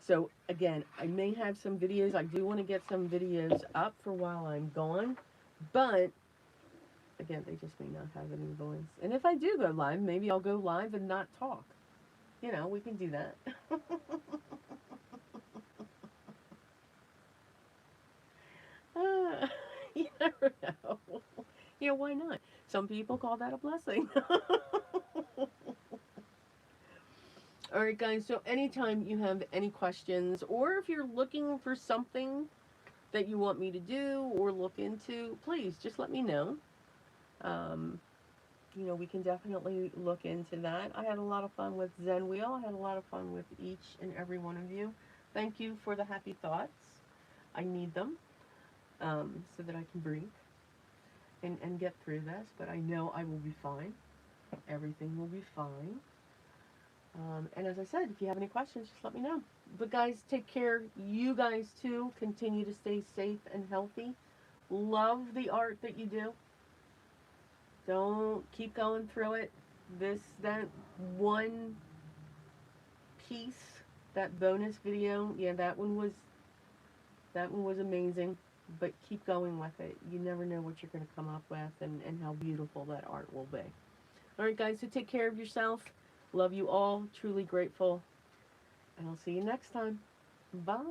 A: So again, I may have some videos. I do want to get some videos up for while I'm gone, but again, they just may not have any voice. And if I do go live, maybe I'll go live and not talk. You know, we can do that. You never know. Yeah, why not? Some people call that a blessing. All right, guys, so anytime you have any questions, or if you're looking for something that you want me to do or look into, please just let me know. You know, we can definitely look into that. I had a lot of fun with Zenwheel. I had a lot of fun with each and every one of you. Thank you for the happy thoughts. I need them so that I can breathe and get through this, but I know I will be fine. Everything will be fine. And as I said, if you have any questions, just let me know. But guys, take care. You guys too. Continue to stay safe and healthy. Love the art that you do. Don't keep going through it. That one piece, that bonus video, yeah, that one was amazing. But keep going with it. You never know what you're going to come up with and how beautiful that art will be. All right, guys, so take care of yourself. Love you all. Truly grateful. And I'll see you next time. Bye.